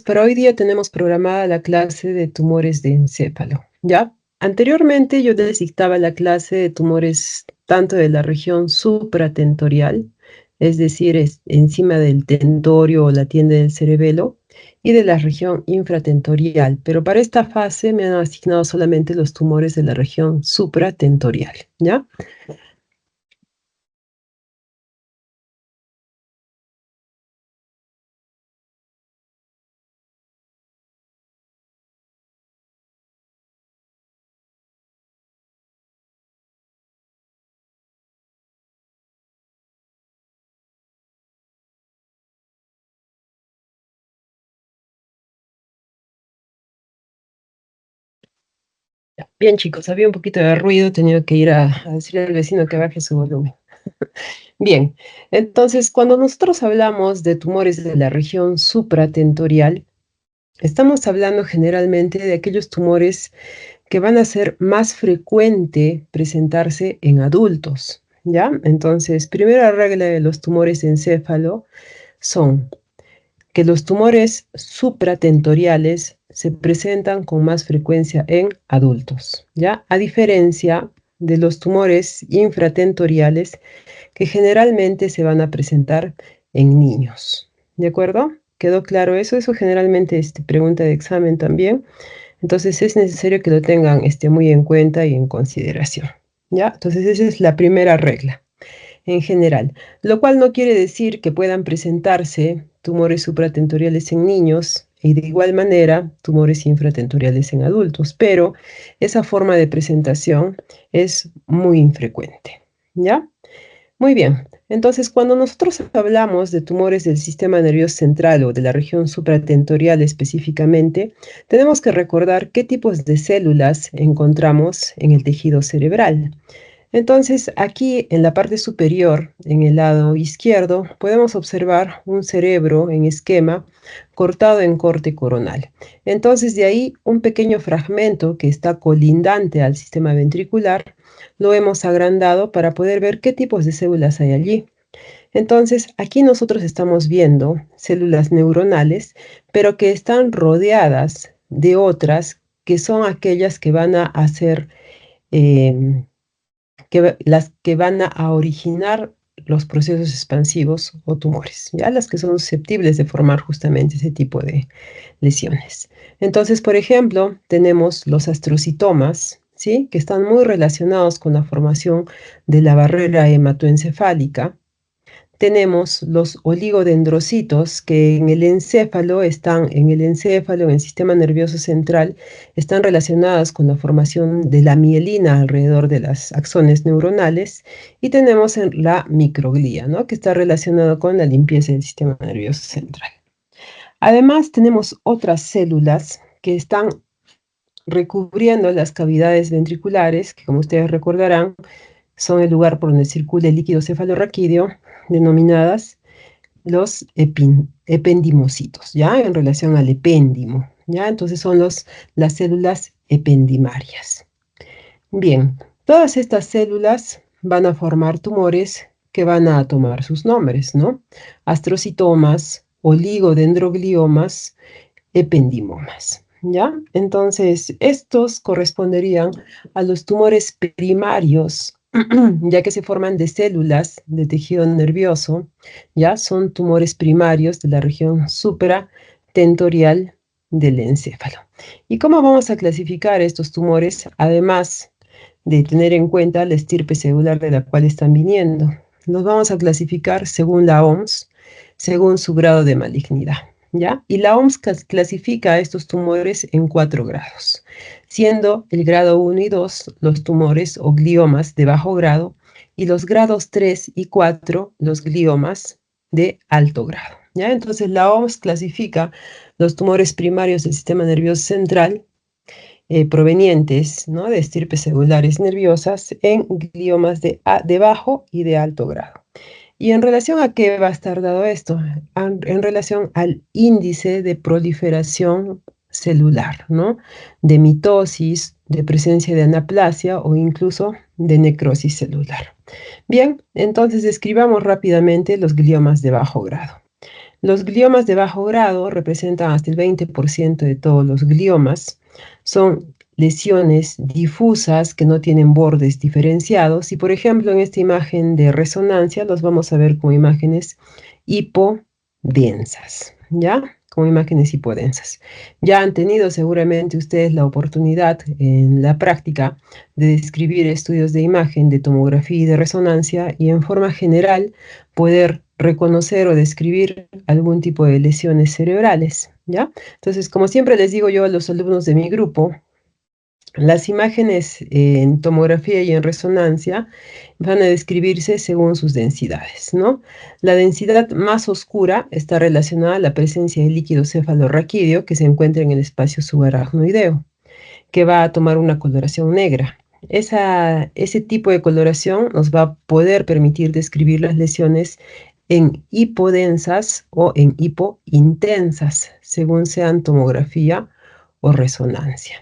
para hoy día tenemos programada la clase de tumores de encéfalo, ¿ya? Anteriormente yo les dictaba la clase de tumores tanto de la región supratentorial, es decir, encima del tentorio o la tienda del cerebelo, y de la región infratentorial, pero para esta fase me han asignado solamente los tumores de la región supratentorial, ¿ya? Ya. Bien, chicos, había un poquito de ruido, he tenido que ir a decirle al vecino que baje su volumen. Bien, entonces cuando nosotros hablamos de tumores de la región supratentorial, estamos hablando generalmente de aquellos tumores que van a ser más frecuente presentarse en adultos, ¿ya? Entonces, primera regla de los tumores de encéfalo son que los tumores supratentoriales se presentan con más frecuencia en adultos, ¿ya? A diferencia de los tumores infratentoriales que generalmente se van a presentar en niños. ¿De acuerdo? ¿Quedó claro eso? Eso generalmente es pregunta de examen también. Entonces es necesario que lo tengan muy en cuenta y en consideración. ¿Ya? Entonces esa es la primera regla en general, lo cual no quiere decir que puedan presentarse tumores supratentoriales en niños y de igual manera tumores infratentoriales en adultos, pero esa forma de presentación es muy infrecuente. ¿Ya? Muy bien, entonces cuando nosotros hablamos de tumores del sistema nervioso central o de la región supratentorial específicamente, tenemos que recordar qué tipos de células encontramos en el tejido cerebral. Entonces, aquí en la parte superior, en el lado izquierdo, podemos observar un cerebro en esquema cortado en corte coronal. Entonces, de ahí un pequeño fragmento que está colindante al sistema ventricular, lo hemos agrandado para poder ver qué tipos de células hay allí. Entonces, aquí nosotros estamos viendo células neuronales, pero que están rodeadas de otras que son aquellas que van a hacer eh, las que van a originar los procesos expansivos o tumores, ya las que son susceptibles de formar justamente ese tipo de lesiones. Entonces, por ejemplo, tenemos los astrocitomas, ¿sí? Que están muy relacionados con la formación de la barrera hematoencefálica. Tenemos los oligodendrocitos que en el encéfalo en el sistema nervioso central, están relacionadas con la formación de la mielina alrededor de las axones neuronales, y tenemos la microglía, ¿no? Que está relacionado con la limpieza del sistema nervioso central. Además, tenemos otras células que están recubriendo las cavidades ventriculares, que como ustedes recordarán, son el lugar por donde circula el líquido cefalorraquídeo, denominadas los ependimocitos, ¿ya? En relación al epéndimo, ¿ya? Entonces son las células ependimarias. Bien, todas estas células van a formar tumores que van a tomar sus nombres, ¿no? Astrocitomas, oligodendrogliomas, ependimomas, ¿ya? Entonces, estos corresponderían a los tumores primarios, ya que se forman de células de tejido nervioso, ya son tumores primarios de la región supratentorial del encéfalo. ¿Y cómo vamos a clasificar estos tumores, además de tener en cuenta la estirpe celular de la cual están viniendo? Los vamos a clasificar según la OMS, según su grado de malignidad, ¿ya? Y la OMS clasifica a estos tumores en 4 grados, siendo el grado 1 y 2 los tumores o gliomas de bajo grado, y los grados 3 y 4 los gliomas de alto grado, ¿ya? Entonces la OMS clasifica los tumores primarios del sistema nervioso central provenientes, ¿no?, de estirpes celulares nerviosas en gliomas de bajo y de alto grado. ¿Y en relación a qué va a estar dado esto? En relación al índice de proliferación celular, ¿no? De mitosis, de presencia de anaplasia o incluso de necrosis celular. Bien, entonces describamos rápidamente los gliomas de bajo grado. Los gliomas de bajo grado representan hasta el 20% de todos los gliomas. Son lesiones difusas que no tienen bordes diferenciados y, por ejemplo, en esta imagen de resonancia los vamos a ver como imágenes hipodensas, ¿ya? Como imágenes hipodensas. Ya han tenido seguramente ustedes la oportunidad en la práctica de describir estudios de imagen, de tomografía y de resonancia y en forma general poder reconocer o describir algún tipo de lesiones cerebrales, ¿ya? Entonces, como siempre les digo yo a los alumnos de mi grupo, las imágenes en tomografía y en resonancia van a describirse según sus densidades, ¿no? La densidad más oscura está relacionada a la presencia de líquido cefalorraquídeo que se encuentra en el espacio subaracnoideo, que va a tomar una coloración negra. Ese tipo de coloración nos va a poder permitir describir las lesiones en hipodensas o en hipointensas, según sean tomografía o resonancia.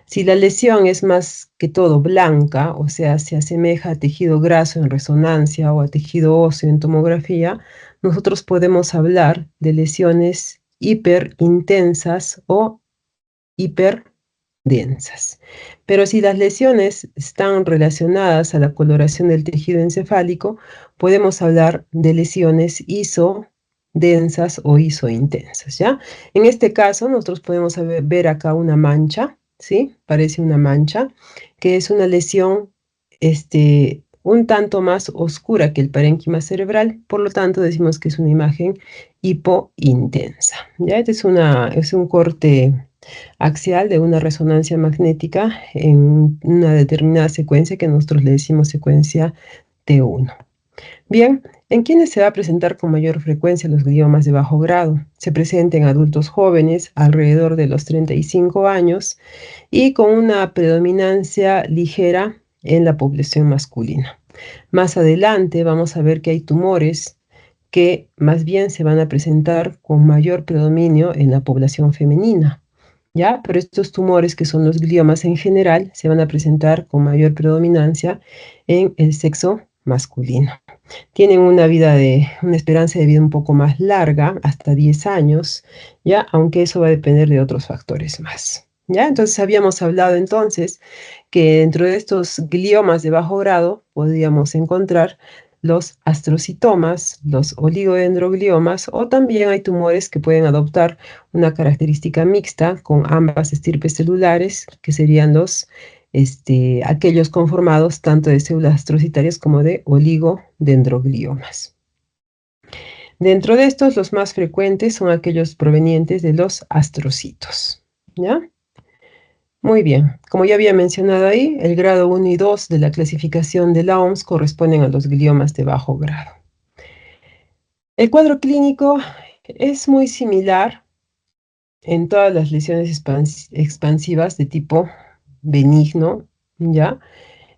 Si la lesión es más que todo blanca, o sea, se asemeja a tejido graso en resonancia o a tejido óseo en tomografía, nosotros podemos hablar de lesiones hiperintensas o hiperdensas. Pero si las lesiones están relacionadas a la coloración del tejido encefálico, podemos hablar de lesiones isodensas o isointensas, ¿ya? En este caso, nosotros podemos ver acá una mancha, ¿sí? Parece una mancha, que es una lesión, un tanto más oscura que el parénquima cerebral, por lo tanto decimos que es una imagen hipointensa, ¿ya? Este es un corte axial de una resonancia magnética en una determinada secuencia que nosotros le decimos secuencia T1. Bien, ¿en quiénes se va a presentar con mayor frecuencia los gliomas de bajo grado? Se presenta en adultos jóvenes alrededor de los 35 años y con una predominancia ligera en la población masculina. Más adelante vamos a ver que hay tumores que más bien se van a presentar con mayor predominio en la población femenina. ¿Ya? Pero estos tumores, que son los gliomas en general, se van a presentar con mayor predominancia en el sexo masculino. Tienen una esperanza de vida un poco más larga, hasta 10 años, ¿ya? Aunque eso va a depender de otros factores más. ¿Ya? Entonces habíamos hablado entonces que dentro de estos gliomas de bajo grado podríamos encontrar los astrocitomas, los oligodendrogliomas, o también hay tumores que pueden adoptar una característica mixta con ambas estirpes celulares, que serían aquellos conformados tanto de células astrocitarias como de oligodendrogliomas. Dentro de estos, los más frecuentes son aquellos provenientes de los astrocitos, ¿ya? Muy bien, como ya había mencionado ahí, el grado 1 y 2 de la clasificación de la OMS corresponden a los gliomas de bajo grado. El cuadro clínico es muy similar en todas las lesiones expansivas de tipo benigno, ¿ya?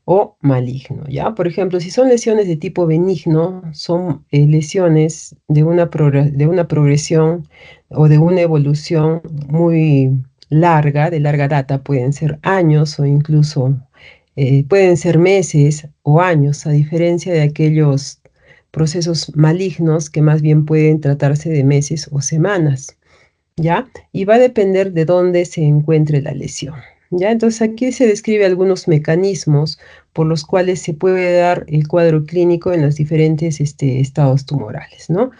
O maligno, ¿ya? Por ejemplo, si son lesiones de tipo benigno, son lesiones de una progresión o de una evolución muy larga, de larga data, pueden ser años o incluso pueden ser meses o años, a diferencia de aquellos procesos malignos que más bien pueden tratarse de meses o semanas, ¿ya? Y va a depender de dónde se encuentre la lesión, ¿ya? Entonces aquí se describe algunos mecanismos por los cuales se puede dar el cuadro clínico en los diferentes estados tumorales, ¿no?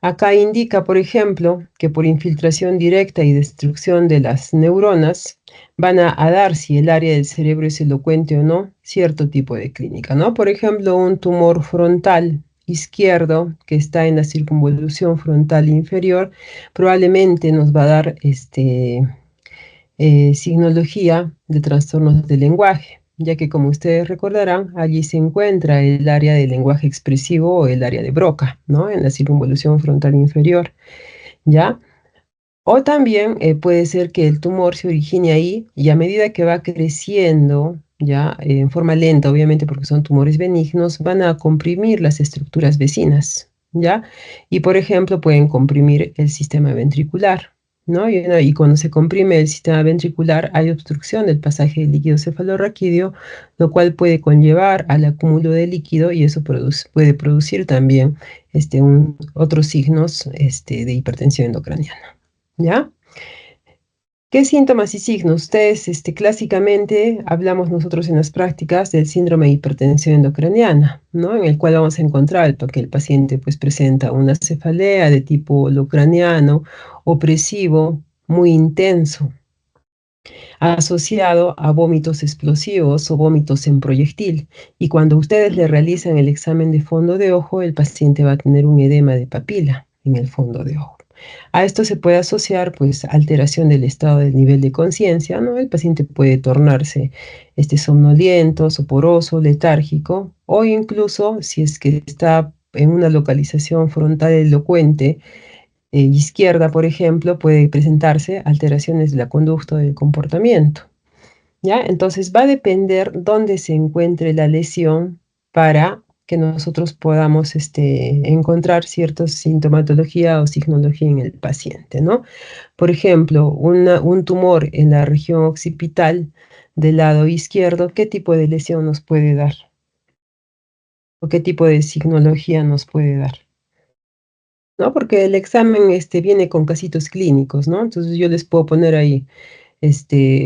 Acá indica, por ejemplo, que por infiltración directa y destrucción de las neuronas van a dar, si el área del cerebro es elocuente o no, cierto tipo de clínica, ¿no? Por ejemplo, un tumor frontal izquierdo que está en la circunvolución frontal inferior probablemente nos va a dar signología de trastornos del lenguaje, ya que como ustedes recordarán, allí se encuentra el área del lenguaje expresivo o el área de Broca, ¿no? En la circunvolución frontal inferior, ¿ya? O también puede ser que el tumor se origine ahí y a medida que va creciendo, ya en forma lenta, obviamente porque son tumores benignos, van a comprimir las estructuras vecinas, ¿ya? Y por ejemplo pueden comprimir el sistema ventricular, ¿no? Y cuando se comprime el sistema ventricular hay obstrucción del pasaje del líquido cefalorraquídeo, lo cual puede conllevar al acúmulo de líquido y eso puede producir también otros signos de hipertensión endocraniana, ¿ya? ¿Qué síntomas y signos? Ustedes, clásicamente hablamos nosotros en las prácticas del síndrome de hipertensión endocraniana, ¿no? En el cual vamos a encontrar que el paciente pues presenta una cefalea de tipo holocraniano, opresivo, muy intenso, asociado a vómitos explosivos o vómitos en proyectil. Y cuando ustedes le realizan el examen de fondo de ojo, el paciente va a tener un edema de papila en el fondo de ojo. A esto se puede asociar pues alteración del estado del nivel de conciencia, ¿no? El paciente puede tornarse somnoliento, soporoso, letárgico o incluso si es que está en una localización frontal elocuente izquierda, por ejemplo, puede presentarse alteraciones de la conducta o del comportamiento, ¿ya? Entonces va a depender dónde se encuentre la lesión para que nosotros podamos encontrar cierta sintomatología o signología en el paciente, ¿no? Por ejemplo, un tumor en la región occipital del lado izquierdo, ¿qué tipo de lesión nos puede dar? ¿O qué tipo de signología nos puede dar? ¿No? Porque el examen viene con casitos clínicos, ¿no? Entonces yo les puedo poner ahí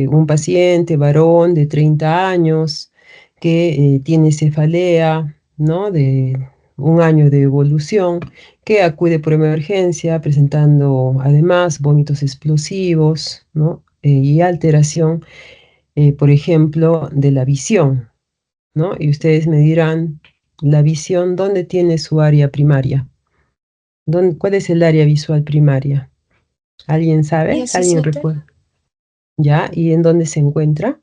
un paciente varón de 30 años que tiene cefalea, ¿no? De un año de evolución, que acude por emergencia presentando además vómitos explosivos, ¿no? Y alteración, por ejemplo, de la visión, ¿no? Y ustedes me dirán, la visión, ¿dónde tiene su área primaria? ¿Cuál es el área visual primaria? ¿Alguien sabe? ¿Alguien 17 recuerda? ¿Ya? ¿Y en dónde se encuentra?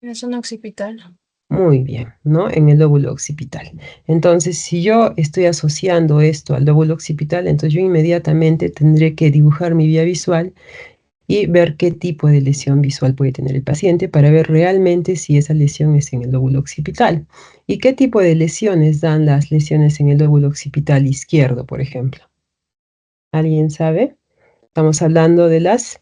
en la zona occipital. Muy bien, ¿no? En el lóbulo occipital. Entonces, si yo estoy asociando esto al lóbulo occipital, entonces yo inmediatamente tendré que dibujar mi vía visual y ver qué tipo de lesión visual puede tener el paciente para ver realmente si esa lesión es en el lóbulo occipital. ¿Y qué tipo de lesiones dan las lesiones en el lóbulo occipital izquierdo, por ejemplo? ¿Alguien sabe? Estamos hablando de las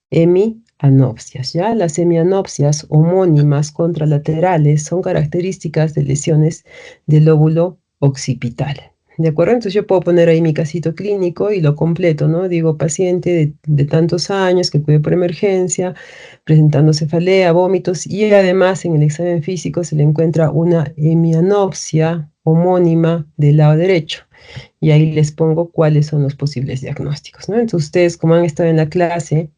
hemianopsias, ¿ya? Las hemianopsias homónimas contralaterales son características de lesiones del lóbulo occipital. ¿De acuerdo? Entonces yo puedo poner ahí mi casito clínico y lo completo, ¿no? Digo, paciente de tantos años que cuide por emergencia, presentando cefalea, vómitos y además en el examen físico se le encuentra una hemianopsia homónima del lado derecho. Y ahí les pongo cuáles son los posibles diagnósticos, ¿no? Entonces ustedes, como han estado en la clase,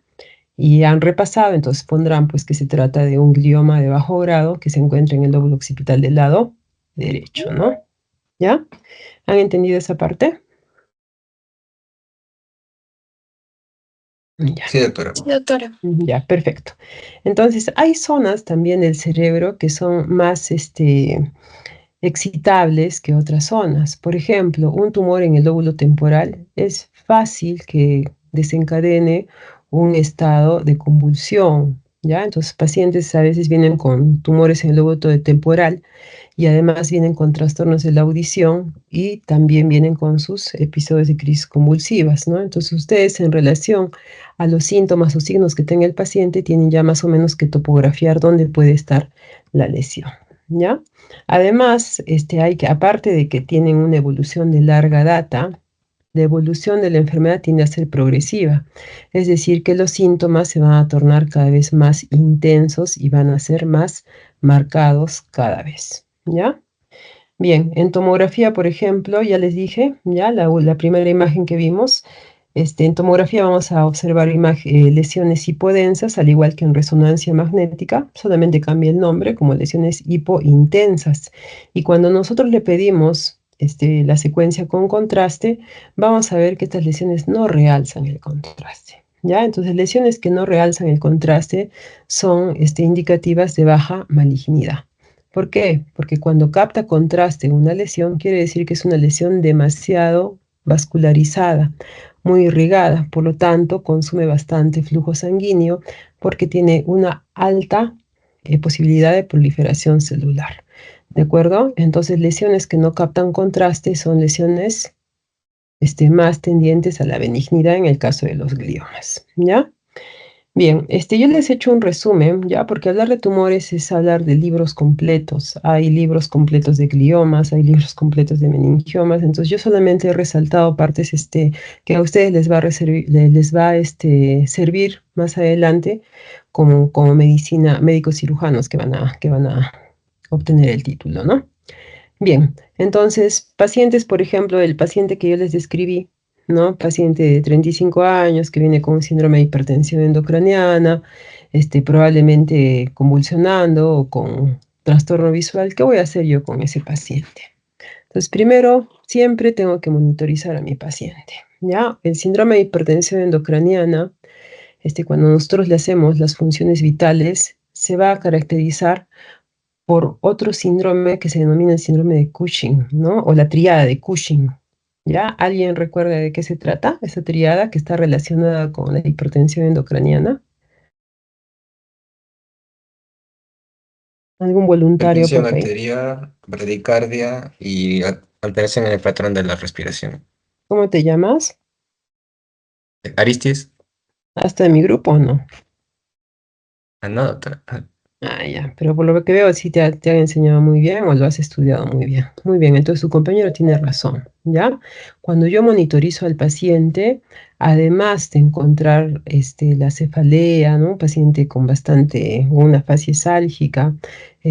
y han repasado, entonces pondrán pues que se trata de un glioma de bajo grado que se encuentra en el lóbulo occipital del lado derecho, ¿no? ¿Ya? ¿Han entendido esa parte? Ya. Sí, doctora. Sí, doctora. Ya, perfecto. Entonces, hay zonas también del cerebro que son más excitables que otras zonas. Por ejemplo, un tumor en el lóbulo temporal es fácil que desencadene un estado de convulsión, ¿ya? Entonces, pacientes a veces vienen con tumores en el lóbulo temporal y además vienen con trastornos de la audición y también vienen con sus episodios de crisis convulsivas, ¿no? Entonces, ustedes en relación a los síntomas o signos que tenga el paciente tienen ya más o menos que topografiar dónde puede estar la lesión, ¿ya? Además, aparte de que tienen una evolución de larga data, la evolución de la enfermedad tiende a ser progresiva, es decir, que los síntomas se van a tornar cada vez más intensos y van a ser más marcados cada vez, ¿ya? Bien, en tomografía, por ejemplo, ya les dije, ya la primera imagen que vimos, en tomografía vamos a observar lesiones hipodensas, al igual que en resonancia magnética, solamente cambia el nombre como lesiones hipointensas. Y cuando nosotros le pedimos la secuencia con contraste, vamos a ver que estas lesiones no realzan el contraste. ¿Ya? Entonces, lesiones que no realzan el contraste son indicativas de baja malignidad. ¿Por qué? Porque cuando capta contraste una lesión, quiere decir que es una lesión demasiado vascularizada, muy irrigada, por lo tanto consume bastante flujo sanguíneo porque tiene una alta posibilidad de proliferación celular. ¿De acuerdo? Entonces, lesiones que no captan contraste son lesiones más tendientes a la benignidad en el caso de los gliomas, ¿ya? Bien, yo les he hecho un resumen, ya, porque hablar de tumores es hablar de libros completos. Hay libros completos de gliomas, hay libros completos de meningiomas, entonces yo solamente he resaltado partes, que a ustedes les va a, les va a servir más adelante como medicina, médicos cirujanos que van a obtener el título, ¿no? Bien, entonces, pacientes, por ejemplo, el paciente que yo les describí, ¿no? Paciente de 35 años que viene con un síndrome de hipertensión endocraniana, probablemente convulsionando o con trastorno visual, ¿qué voy a hacer yo con ese paciente? Entonces, primero, siempre tengo que monitorizar a mi paciente, ¿ya? El síndrome de hipertensión endocraniana, cuando nosotros le hacemos las funciones vitales, se va a caracterizar por otro síndrome que se denomina el síndrome de Cushing, ¿no? O la tríada de Cushing. ¿Ya? ¿Alguien recuerda de qué se trata? Esa tríada que está relacionada con la hipertensión endocraniana. ¿Algún voluntario, Hipertensión por ahí? arterial, bradicardia y alteración en el patrón de la respiración. ¿Cómo te llamas? Aristis, ¿Hasta de mi grupo o no? no, doctora. Ah, ya, pero por lo que veo sí te han enseñado muy bien o lo has estudiado muy bien. Muy bien, entonces tu compañero tiene razón, ¿ya? Cuando yo monitorizo al paciente, además de encontrar la cefalea, ¿no? Un paciente con bastante, una fase sálgica,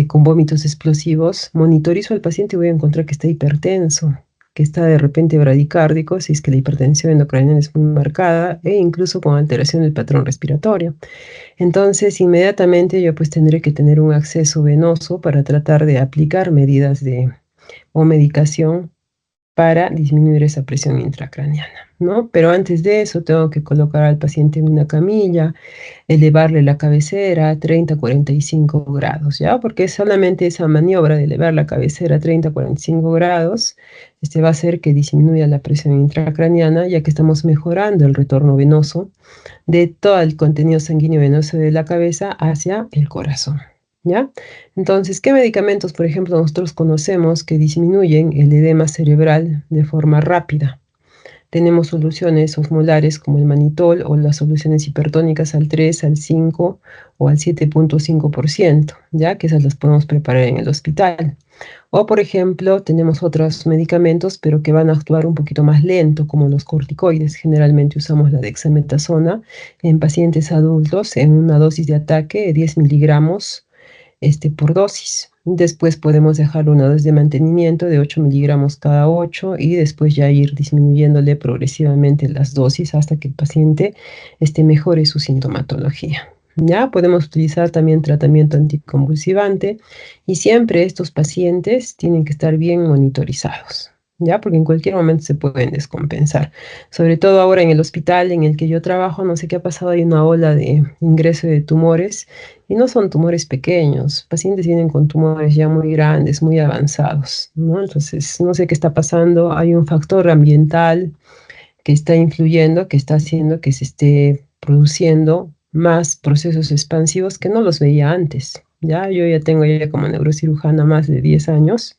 con vómitos explosivos, monitorizo al paciente y voy a encontrar que está hipertenso, que está de repente bradicárdico, si es que la hipertensión endocrinal es muy marcada, e incluso con alteración del patrón respiratorio. Entonces, inmediatamente yo pues tendré que tener un acceso venoso para tratar de aplicar medidas o medicación para disminuir esa presión intracraneana, ¿no? Pero antes de eso tengo que colocar al paciente en una camilla, elevarle la cabecera a 30, 45 grados, ¿ya? Porque solamente esa maniobra de elevar la cabecera a 30, 45 grados, va a hacer que disminuya la presión intracraneana, ya que estamos mejorando el retorno venoso de todo el contenido sanguíneo venoso de la cabeza hacia el corazón, ¿ya? Entonces, ¿qué medicamentos, por ejemplo, nosotros conocemos que disminuyen el edema cerebral de forma rápida? Tenemos soluciones osmolares como el manitol o las soluciones hipertónicas al 3, al 5 o al 7,5%, ¿ya? Que esas las podemos preparar en el hospital. O, por ejemplo, tenemos otros medicamentos, pero que van a actuar un poquito más lento, como los corticoides. Generalmente usamos la dexametasona en pacientes adultos en una dosis de ataque de 10 miligramos por dosis. Después podemos dejar una dosis de mantenimiento de 8 miligramos cada 8 y después ya ir disminuyéndole progresivamente las dosis hasta que el paciente mejore su sintomatología. Ya podemos utilizar también tratamiento anticonvulsivante y siempre estos pacientes tienen que estar bien monitorizados, ya porque en cualquier momento se pueden descompensar. Sobre todo ahora en el hospital en el que yo trabajo, no sé qué ha pasado, hay una ola de ingreso de tumores y no son tumores pequeños, pacientes vienen con tumores ya muy grandes, muy avanzados, ¿no? Entonces, no sé qué está pasando, hay un factor ambiental que está influyendo, que está haciendo que se esté produciendo más procesos expansivos que no los veía antes. Ya, yo ya tengo ya como neurocirujana más de 10 años,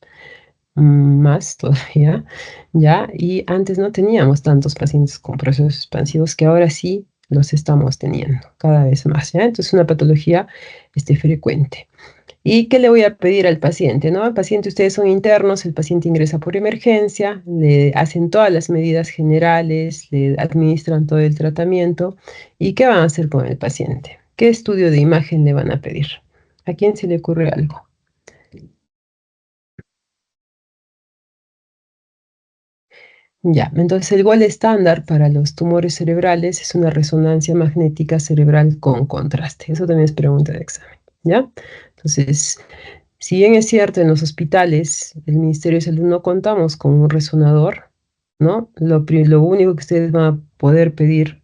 más todavía, ya, y antes no teníamos tantos pacientes con procesos expansivos que ahora sí los estamos teniendo cada vez más, ¿ya? Entonces, es una patología frecuente. ¿Y qué le voy a pedir al paciente? ¿No? Al paciente, ustedes son internos, el paciente ingresa por emergencia, le hacen todas las medidas generales, le administran todo el tratamiento. ¿Y qué van a hacer con el paciente? ¿Qué estudio de imagen le van a pedir? ¿A quién se le ocurre algo? Ya, entonces el gol estándar para los tumores cerebrales es una resonancia magnética cerebral con contraste. Eso también es pregunta de examen, ¿ya? Entonces, si bien es cierto, en los hospitales del Ministerio de Salud no contamos con un resonador, ¿no? Lo único que ustedes van a poder pedir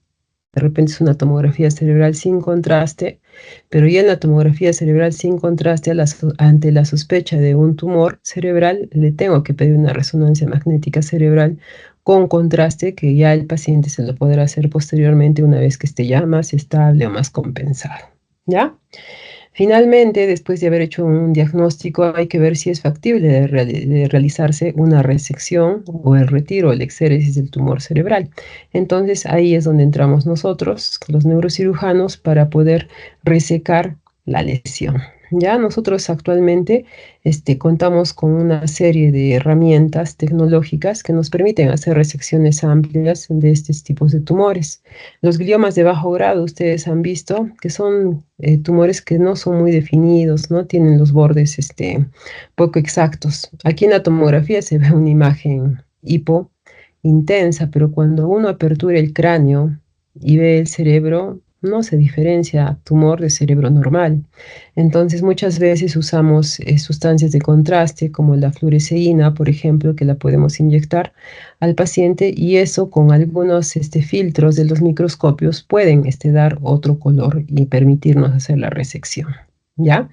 de repente es una tomografía cerebral sin contraste, pero ya en la tomografía cerebral sin contraste, ante la sospecha de un tumor cerebral, le tengo que pedir una resonancia magnética cerebral con contraste que ya el paciente se lo podrá hacer posteriormente una vez que esté ya más estable o más compensado, ¿ya? Finalmente, después de haber hecho un diagnóstico, hay que ver si es factible de realizarse una resección o el retiro, el exéresis del tumor cerebral. Entonces, ahí es donde entramos nosotros, los neurocirujanos, para poder resecar la lesión. Ya nosotros actualmente contamos con una serie de herramientas tecnológicas que nos permiten hacer resecciones amplias de estos tipos de tumores. Los gliomas de bajo grado, ustedes han visto que son tumores que no son muy definidos, ¿no? Tienen los bordes poco exactos. Aquí en la tomografía se ve una imagen hipo intensa, pero cuando uno apertura el cráneo y ve el cerebro, no se diferencia tumor de cerebro normal. Entonces, muchas veces usamos sustancias de contraste como la fluoresceína, por ejemplo, que la podemos inyectar al paciente y eso con algunos filtros de los microscopios pueden dar otro color y permitirnos hacer la resección, ¿ya?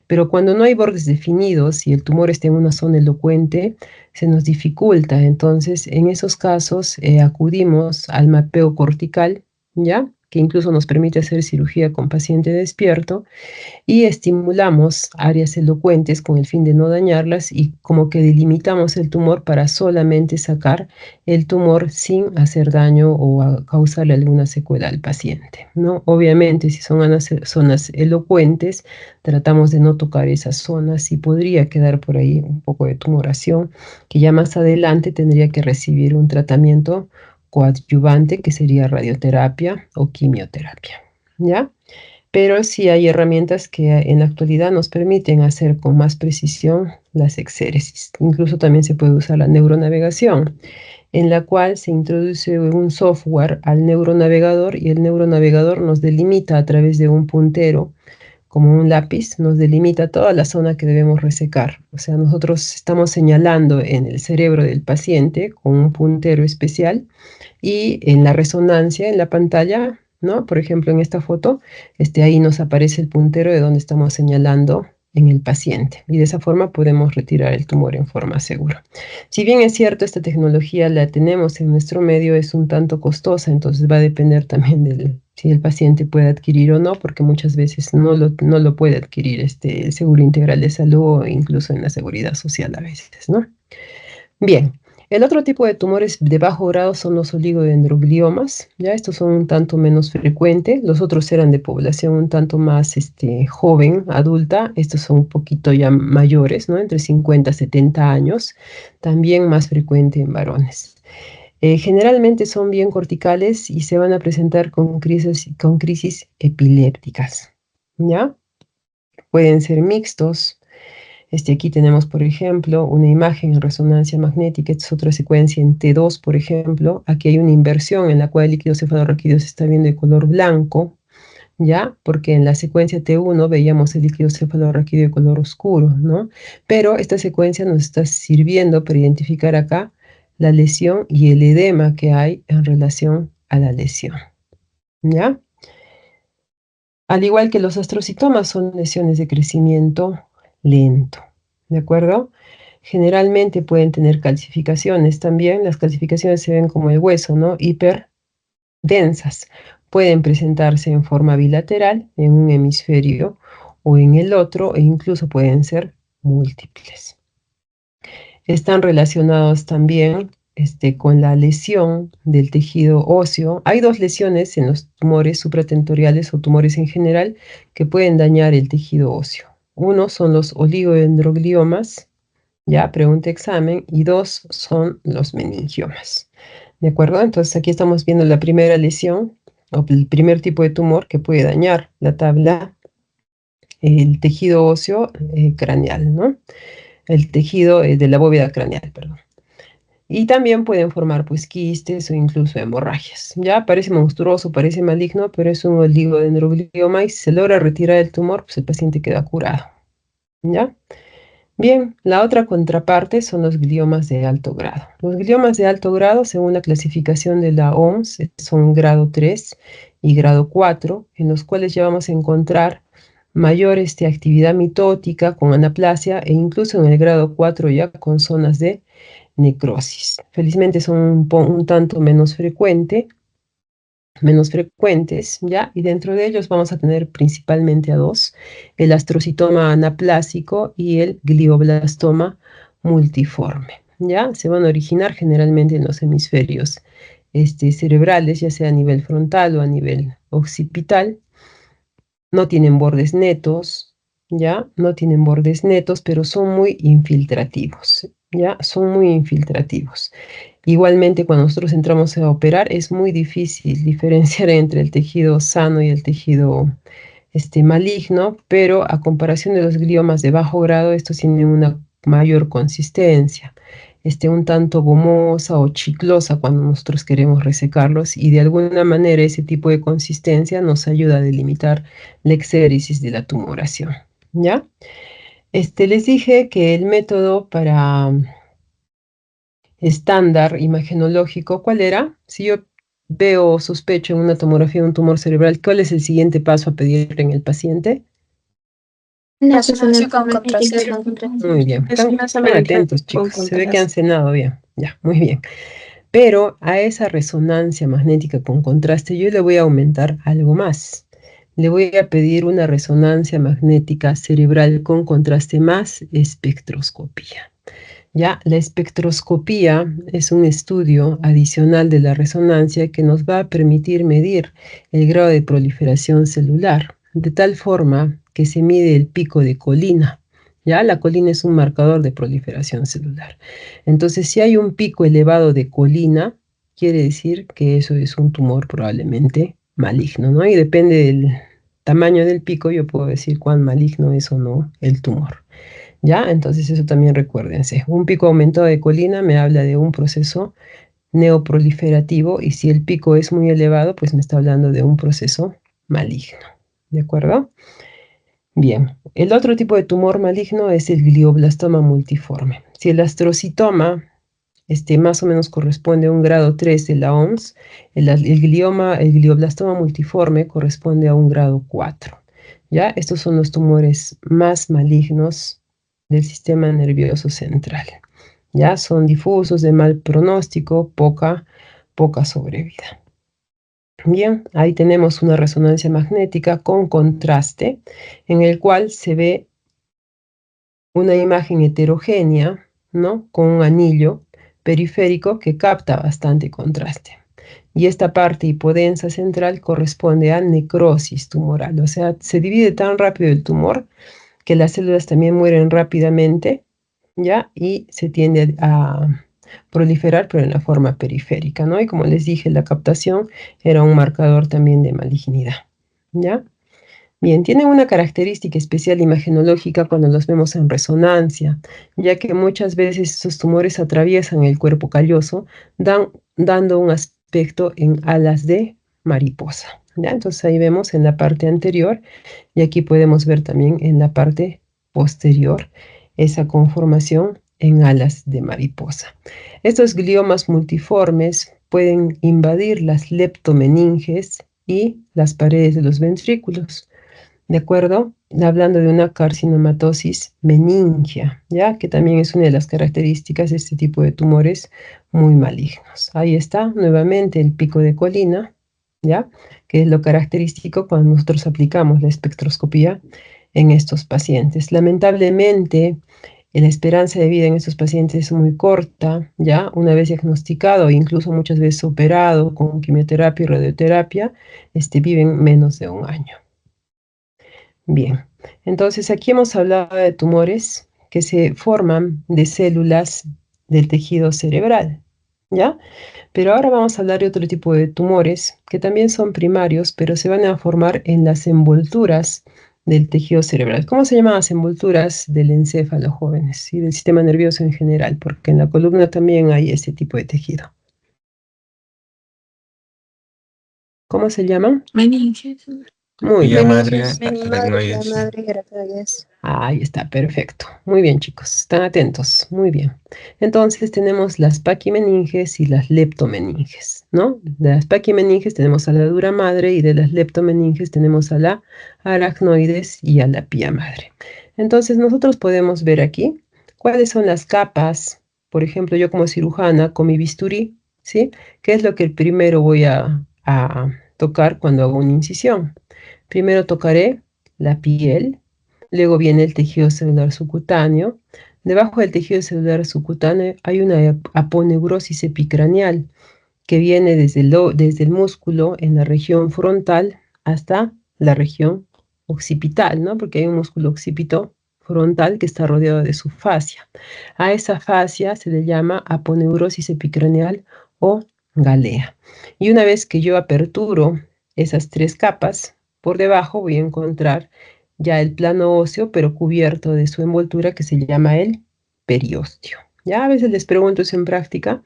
Pero cuando no hay bordes definidos y el tumor está en una zona elocuente, se nos dificulta. Entonces, en esos casos, acudimos al mapeo cortical, ¿ya? Que incluso nos permite hacer cirugía con paciente despierto y estimulamos áreas elocuentes con el fin de no dañarlas y como que delimitamos el tumor para solamente sacar el tumor sin hacer daño o causarle alguna secuela al paciente, ¿no? Obviamente, si son zonas elocuentes, tratamos de no tocar esas zonas y podría quedar por ahí un poco de tumoración que ya más adelante tendría que recibir un tratamiento coadyuvante que sería radioterapia o quimioterapia, ¿ya? Pero sí hay herramientas que en la actualidad nos permiten hacer con más precisión las exéresis. Incluso también se puede usar la neuronavegación, en la cual se introduce un software al neuronavegador y el neuronavegador nos delimita a través de un puntero, como un lápiz, nos delimita toda la zona que debemos resecar. O sea, nosotros estamos señalando en el cerebro del paciente con un puntero especial y en la resonancia, en la pantalla, ¿no? Por ejemplo, en esta foto, ahí nos aparece el puntero de donde estamos señalando en el paciente y de esa forma podemos retirar el tumor en forma segura. Si bien es cierto, esta tecnología la tenemos en nuestro medio, es un tanto costosa, entonces va a depender también del si el paciente puede adquirir o no, porque muchas veces no lo puede adquirir el Seguro Integral de Salud o incluso en la Seguridad Social a veces, ¿no? Bien, el otro tipo de tumores de bajo grado son los oligodendrogliomas, ya estos son un tanto menos frecuentes, los otros eran de población un tanto más joven, adulta, estos son un poquito ya mayores, ¿no? Entre 50 y 70 años, también más frecuente en varones. Generalmente son bien corticales y se van a presentar con crisis epilépticas, ¿ya? Pueden ser mixtos. Aquí tenemos, por ejemplo, una imagen en resonancia magnética. Esta es otra secuencia en T2, por ejemplo. Aquí hay una inversión en la cual el líquido cefalorraquídeo se está viendo de color blanco, ¿ya? Porque en la secuencia T1 veíamos el líquido cefalorraquídeo de color oscuro, ¿no? Pero esta secuencia nos está sirviendo para identificar acá la lesión y el edema que hay en relación a la lesión, ¿ya? Al igual que los astrocitomas, son lesiones de crecimiento lento, ¿de acuerdo? Generalmente pueden tener calcificaciones también. Las calcificaciones se ven como el hueso, ¿no? Hiperdensas. Pueden presentarse en forma bilateral, en un hemisferio o en el otro, e incluso pueden ser múltiples. Están relacionados también con la lesión del tejido óseo. Hay dos lesiones en los tumores supratentoriales o tumores en general que pueden dañar el tejido óseo. Uno son los oligodendrogliomas, ya, pregunta examen, y dos son los meningiomas. ¿De acuerdo? Entonces aquí estamos viendo la primera lesión o el primer tipo de tumor que puede dañar la tabla, el tejido óseo craneal, ¿no? El tejido de la bóveda craneal, perdón. Y también pueden formar pues quistes o incluso hemorragias. Ya parece monstruoso, parece maligno, pero es un oligodendroglioma y si se logra retirar el tumor, pues el paciente queda curado. ¿Ya? Bien, la otra contraparte son los gliomas de alto grado. Los gliomas de alto grado, según la clasificación de la OMS, son grado 3 y grado 4, en los cuales ya vamos a encontrar mayor actividad mitótica con anaplasia e incluso en el grado 4 ya con zonas de necrosis. Felizmente son un tanto menos frecuente menos frecuentes, ¿ya? Y dentro de ellos vamos a tener principalmente a dos, el astrocitoma anaplásico y el glioblastoma multiforme, ¿ya? Se van a originar generalmente en los hemisferios cerebrales, ya sea a nivel frontal o a nivel occipital. No tienen bordes netos, ¿ya? No tienen bordes netos, pero son muy infiltrativos, ¿ya? Son muy infiltrativos. Igualmente, cuando nosotros entramos a operar, es muy difícil diferenciar entre el tejido sano y el tejido maligno, pero a comparación de los gliomas de bajo grado, estos tienen una mayor consistencia, un tanto gomosa o chiclosa cuando nosotros queremos resecarlos, y de alguna manera ese tipo de consistencia nos ayuda a delimitar la exéresis de la tumoración, ¿ya? Les dije que el método para estándar imagenológico, ¿cuál era? Si yo veo o sospecho en una tomografía de un tumor cerebral, ¿cuál es el siguiente paso a pedir en el paciente? Una resonancia con contraste. Muy bien, Es están, una están magnética atentos, con chicos. Se ve que han contraste. cenado bien. Ya, muy bien. Pero a esa resonancia magnética con contraste yo le voy a aumentar algo más. Le voy a pedir una resonancia magnética cerebral con contraste más espectroscopía. Ya, la espectroscopía es un estudio adicional de la resonancia que nos va a permitir medir el grado de proliferación celular, de tal forma que se mide el pico de colina. Ya, la colina es un marcador de proliferación celular. Entonces, si hay un pico elevado de colina, quiere decir que eso es un tumor probablemente maligno, ¿no? Y depende del tamaño del pico, yo puedo decir cuán maligno es o no el tumor. ¿Ya? Entonces eso también recuérdense. Un pico aumentado de colina me habla de un proceso neoproliferativo, y si el pico es muy elevado, pues me está hablando de un proceso maligno. ¿De acuerdo? Bien, el otro tipo de tumor maligno es el glioblastoma multiforme. Si el astrocitoma más o menos corresponde a un grado 3 de la OMS, el glioblastoma multiforme corresponde a un grado 4. ¿Ya? Estos son los tumores más malignos del sistema nervioso central. ¿Ya? Son difusos, de mal pronóstico, poca sobrevida. Bien, ahí tenemos una resonancia magnética con contraste, en el cual se ve una imagen heterogénea, ¿no? Con un anillo periférico que capta bastante contraste. Y esta parte hipodensa central corresponde a necrosis tumoral, o sea, se divide tan rápido el tumor que las células también mueren rápidamente, ¿ya? Y se tiende a proliferar, pero en la forma periférica, ¿no? Y como les dije, la captación era un marcador también de malignidad, ¿ya? Bien, tienen una característica especial imagenológica cuando los vemos en resonancia, ya que muchas veces estos tumores atraviesan el cuerpo calloso, dando un aspecto en alas de mariposa. ¿Ya? Entonces ahí vemos en la parte anterior, y aquí podemos ver también en la parte posterior esa conformación en alas de mariposa. Estos gliomas multiformes pueden invadir las leptomeninges y las paredes de los ventrículos. ¿De acuerdo? Hablando de una carcinomatosis meningia, ¿ya? Que también es una de las características de este tipo de tumores muy malignos. Ahí está nuevamente el pico de colina, ¿ya? Que es lo característico cuando nosotros aplicamos la espectroscopía en estos pacientes. Lamentablemente, la esperanza de vida en estos pacientes es muy corta, ¿ya? Una vez diagnosticado, incluso muchas veces operado con quimioterapia y radioterapia, viven menos de un año. Bien, entonces aquí hemos hablado de tumores que se forman de células del tejido cerebral, ¿ya? Pero ahora vamos a hablar de otro tipo de tumores que también son primarios, pero se van a formar en las envolturas del tejido cerebral. ¿Cómo se llaman las envolturas del encéfalo, jóvenes? Y del sistema nervioso en general, porque en la columna también hay ese tipo de tejido. ¿Cómo se llaman? Meninges. Muy Vía bien. madre, La aracnoides. madre gracias. Ahí está, perfecto. Muy bien, chicos, están atentos. Muy bien. Entonces tenemos las paquimeninges y las leptomeninges, ¿no? De las paquimeninges tenemos a la dura madre, y de las leptomeninges tenemos a la aracnoides y a la pía madre. Entonces nosotros podemos ver aquí cuáles son las capas. Por ejemplo, yo como cirujana con mi bisturí, ¿sí? ¿Qué es lo que primero voy a tocar cuando hago una incisión. Primero tocaré la piel, luego viene el tejido celular subcutáneo. Debajo del tejido celular subcutáneo hay una aponeurosis epicraneal que viene desde el músculo en la región frontal hasta la región occipital, ¿no? Porque hay un músculo occipito frontal que está rodeado de su fascia. A esa fascia se le llama aponeurosis epicraneal o galea. Y una vez que yo aperturo esas tres capas, por debajo voy a encontrar ya el plano óseo, pero cubierto de su envoltura que se llama el periósteo. Ya a veces les pregunto eso en práctica,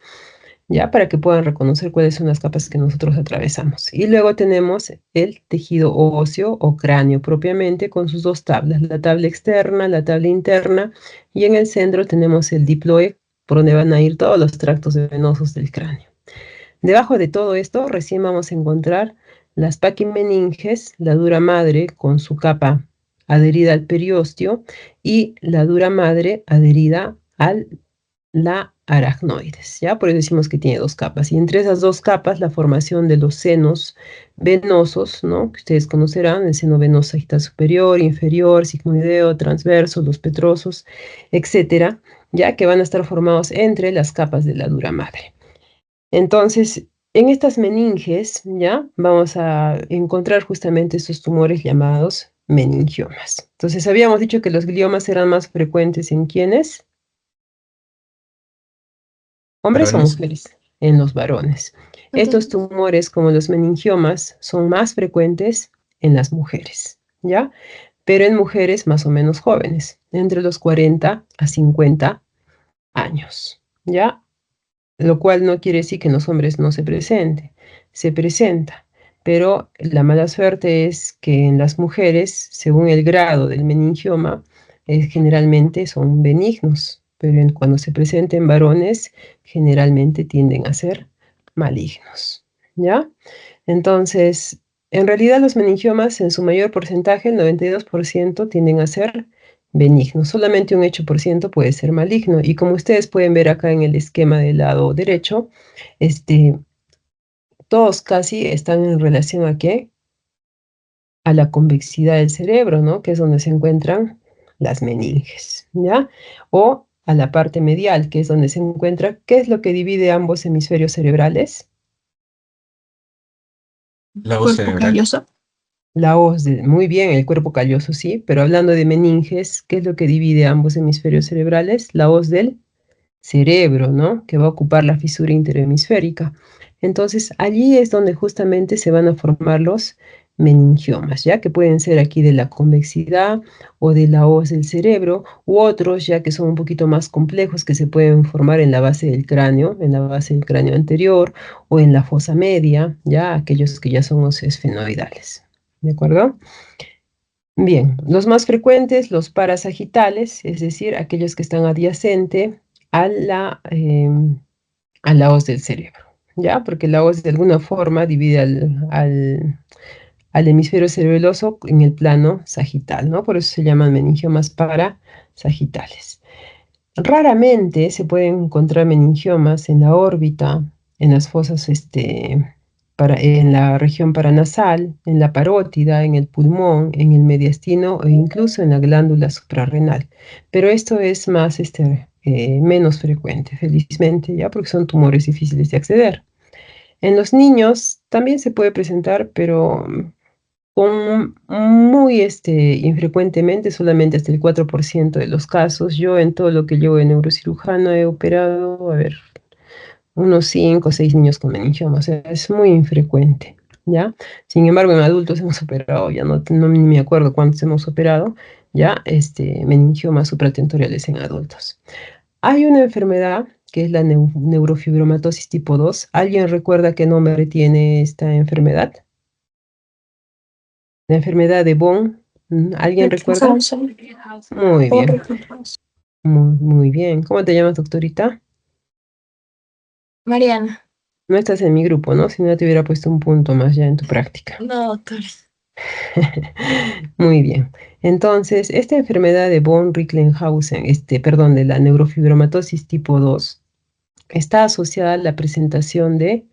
ya para que puedan reconocer cuáles son las capas que nosotros atravesamos. Y luego tenemos el tejido óseo o cráneo propiamente con sus dos tablas, la tabla externa, la tabla interna, y en el centro tenemos el diploe, por donde van a ir todos los tractos venosos del cráneo. Debajo de todo esto recién vamos a encontrar las paquimeninges, la dura madre con su capa adherida al periósteo y la dura madre adherida a la aracnoides, ¿ya? Por eso decimos que tiene dos capas. Y entre esas dos capas, la formación de los senos venosos, ¿no? Que ustedes conocerán, el seno venoso sagital superior, inferior, sigmoideo, transverso, los petrosos, etcétera, ya que van a estar formados entre las capas de la dura madre. Entonces, en estas meninges, ¿ya? Vamos a encontrar justamente estos tumores llamados meningiomas. Entonces, habíamos dicho que los gliomas eran más frecuentes en ¿quiénes? ¿Hombres o Varones. mujeres? En los varones. Estos tumores, como los meningiomas, son más frecuentes en las mujeres, ¿ya? Pero en mujeres más o menos jóvenes, entre los 40 a 50 años, ¿ya? Lo cual no quiere decir que en los hombres no se presente, se presenta, pero la mala suerte es que en las mujeres, según el grado del meningioma, generalmente son benignos, pero cuando se presenta en varones, generalmente tienden a ser malignos, ¿ya? Entonces, en realidad los meningiomas en su mayor porcentaje, el 92%, tienden a ser benigno. Solamente un 8% puede ser maligno. Y como ustedes pueden ver acá en el esquema del lado derecho, todos casi están en relación a qué? A la convexidad del cerebro, ¿no? Que es donde se encuentran las meninges, ¿ya? O a la parte medial, que es donde se encuentra, ¿qué es lo que divide ambos hemisferios cerebrales? La voz cerebral. Calloso. La hoz, muy bien, el cuerpo calloso, sí, pero hablando de meninges, ¿qué es lo que divide ambos hemisferios cerebrales? La hoz del cerebro, ¿no? Que va a ocupar la fisura interhemisférica. Entonces, allí es donde justamente se van a formar los meningiomas, ¿ya? Que pueden ser aquí de la convexidad o de la hoz del cerebro, u otros ya que son un poquito más complejos que se pueden formar en la base del cráneo, en la base del cráneo anterior o en la fosa media, ¿ya? Aquellos que ya son los esfenoidales, ¿de acuerdo? Bien, los más frecuentes, los parasagitales, es decir, aquellos que están adyacente a la hoz del cerebro, ¿ya? Porque la hoz de alguna forma divide al hemisferio cerebeloso en el plano sagital, ¿no? Por eso se llaman meningiomas parasagitales. Raramente se pueden encontrar meningiomas en la órbita, en las fosas, en la región paranasal, en la parótida, en el pulmón, en el mediastino e incluso en la glándula suprarrenal. Pero esto es más, menos frecuente, felizmente, ya porque son tumores difíciles de acceder. En los niños también se puede presentar, pero muy infrecuentemente, solamente hasta el 4% de los casos. Yo en todo lo que llevo de neurocirujano he operado, a ver, unos 5 o 6 niños con meningioma, o sea, es muy infrecuente, ¿ya? Sin embargo, en adultos hemos operado, ya no ni me acuerdo cuántos hemos operado, ya, meningiomas supratentoriales en adultos. Hay una enfermedad que es la neurofibromatosis tipo 2. ¿Alguien recuerda qué nombre tiene esta enfermedad? La enfermedad de Von. ¿Alguien recuerda? Muy bien, muy bien. ¿Cómo te llamas, doctorita? Mariana. No estás en mi grupo, ¿no? Si no te hubiera puesto un punto más ya en tu práctica. No, doctor. Muy bien. Entonces, esta enfermedad de von Recklinghausen, perdón, de la neurofibromatosis tipo 2, está asociada a la presentación de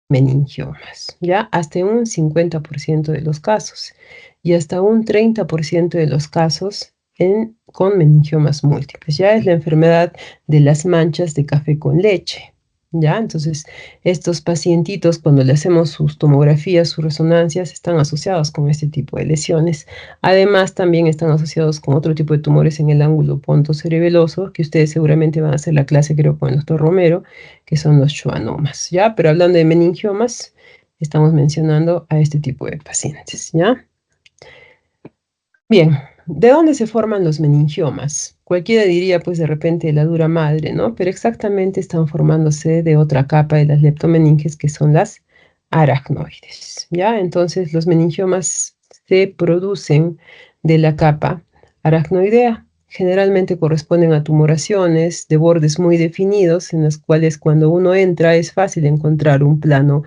meningiomas, ¿ya? Hasta un 50% de los casos y hasta un 30% de los casos con meningiomas múltiples. Ya es la enfermedad de las manchas de café con leche, ¿ya? Entonces, estos pacientitos, cuando le hacemos sus tomografías, sus resonancias, están asociados con este tipo de lesiones. Además, también están asociados con otro tipo de tumores en el ángulo pontocerebeloso, que ustedes seguramente van a hacer la clase, creo, con el doctor Romero, que son los schwannomas, ¿ya? Pero hablando de meningiomas, estamos mencionando a este tipo de pacientes, ¿ya? Bien, ¿de dónde se forman los meningiomas? Cualquiera diría, pues, de repente, la dura madre, ¿no? Pero exactamente están formándose de otra capa de las leptomeninges, que son las aracnoides, ¿ya? Entonces, los meningiomas se producen de la capa aracnoidea. Generalmente corresponden a tumoraciones de bordes muy definidos, en las cuales cuando uno entra es fácil encontrar un plano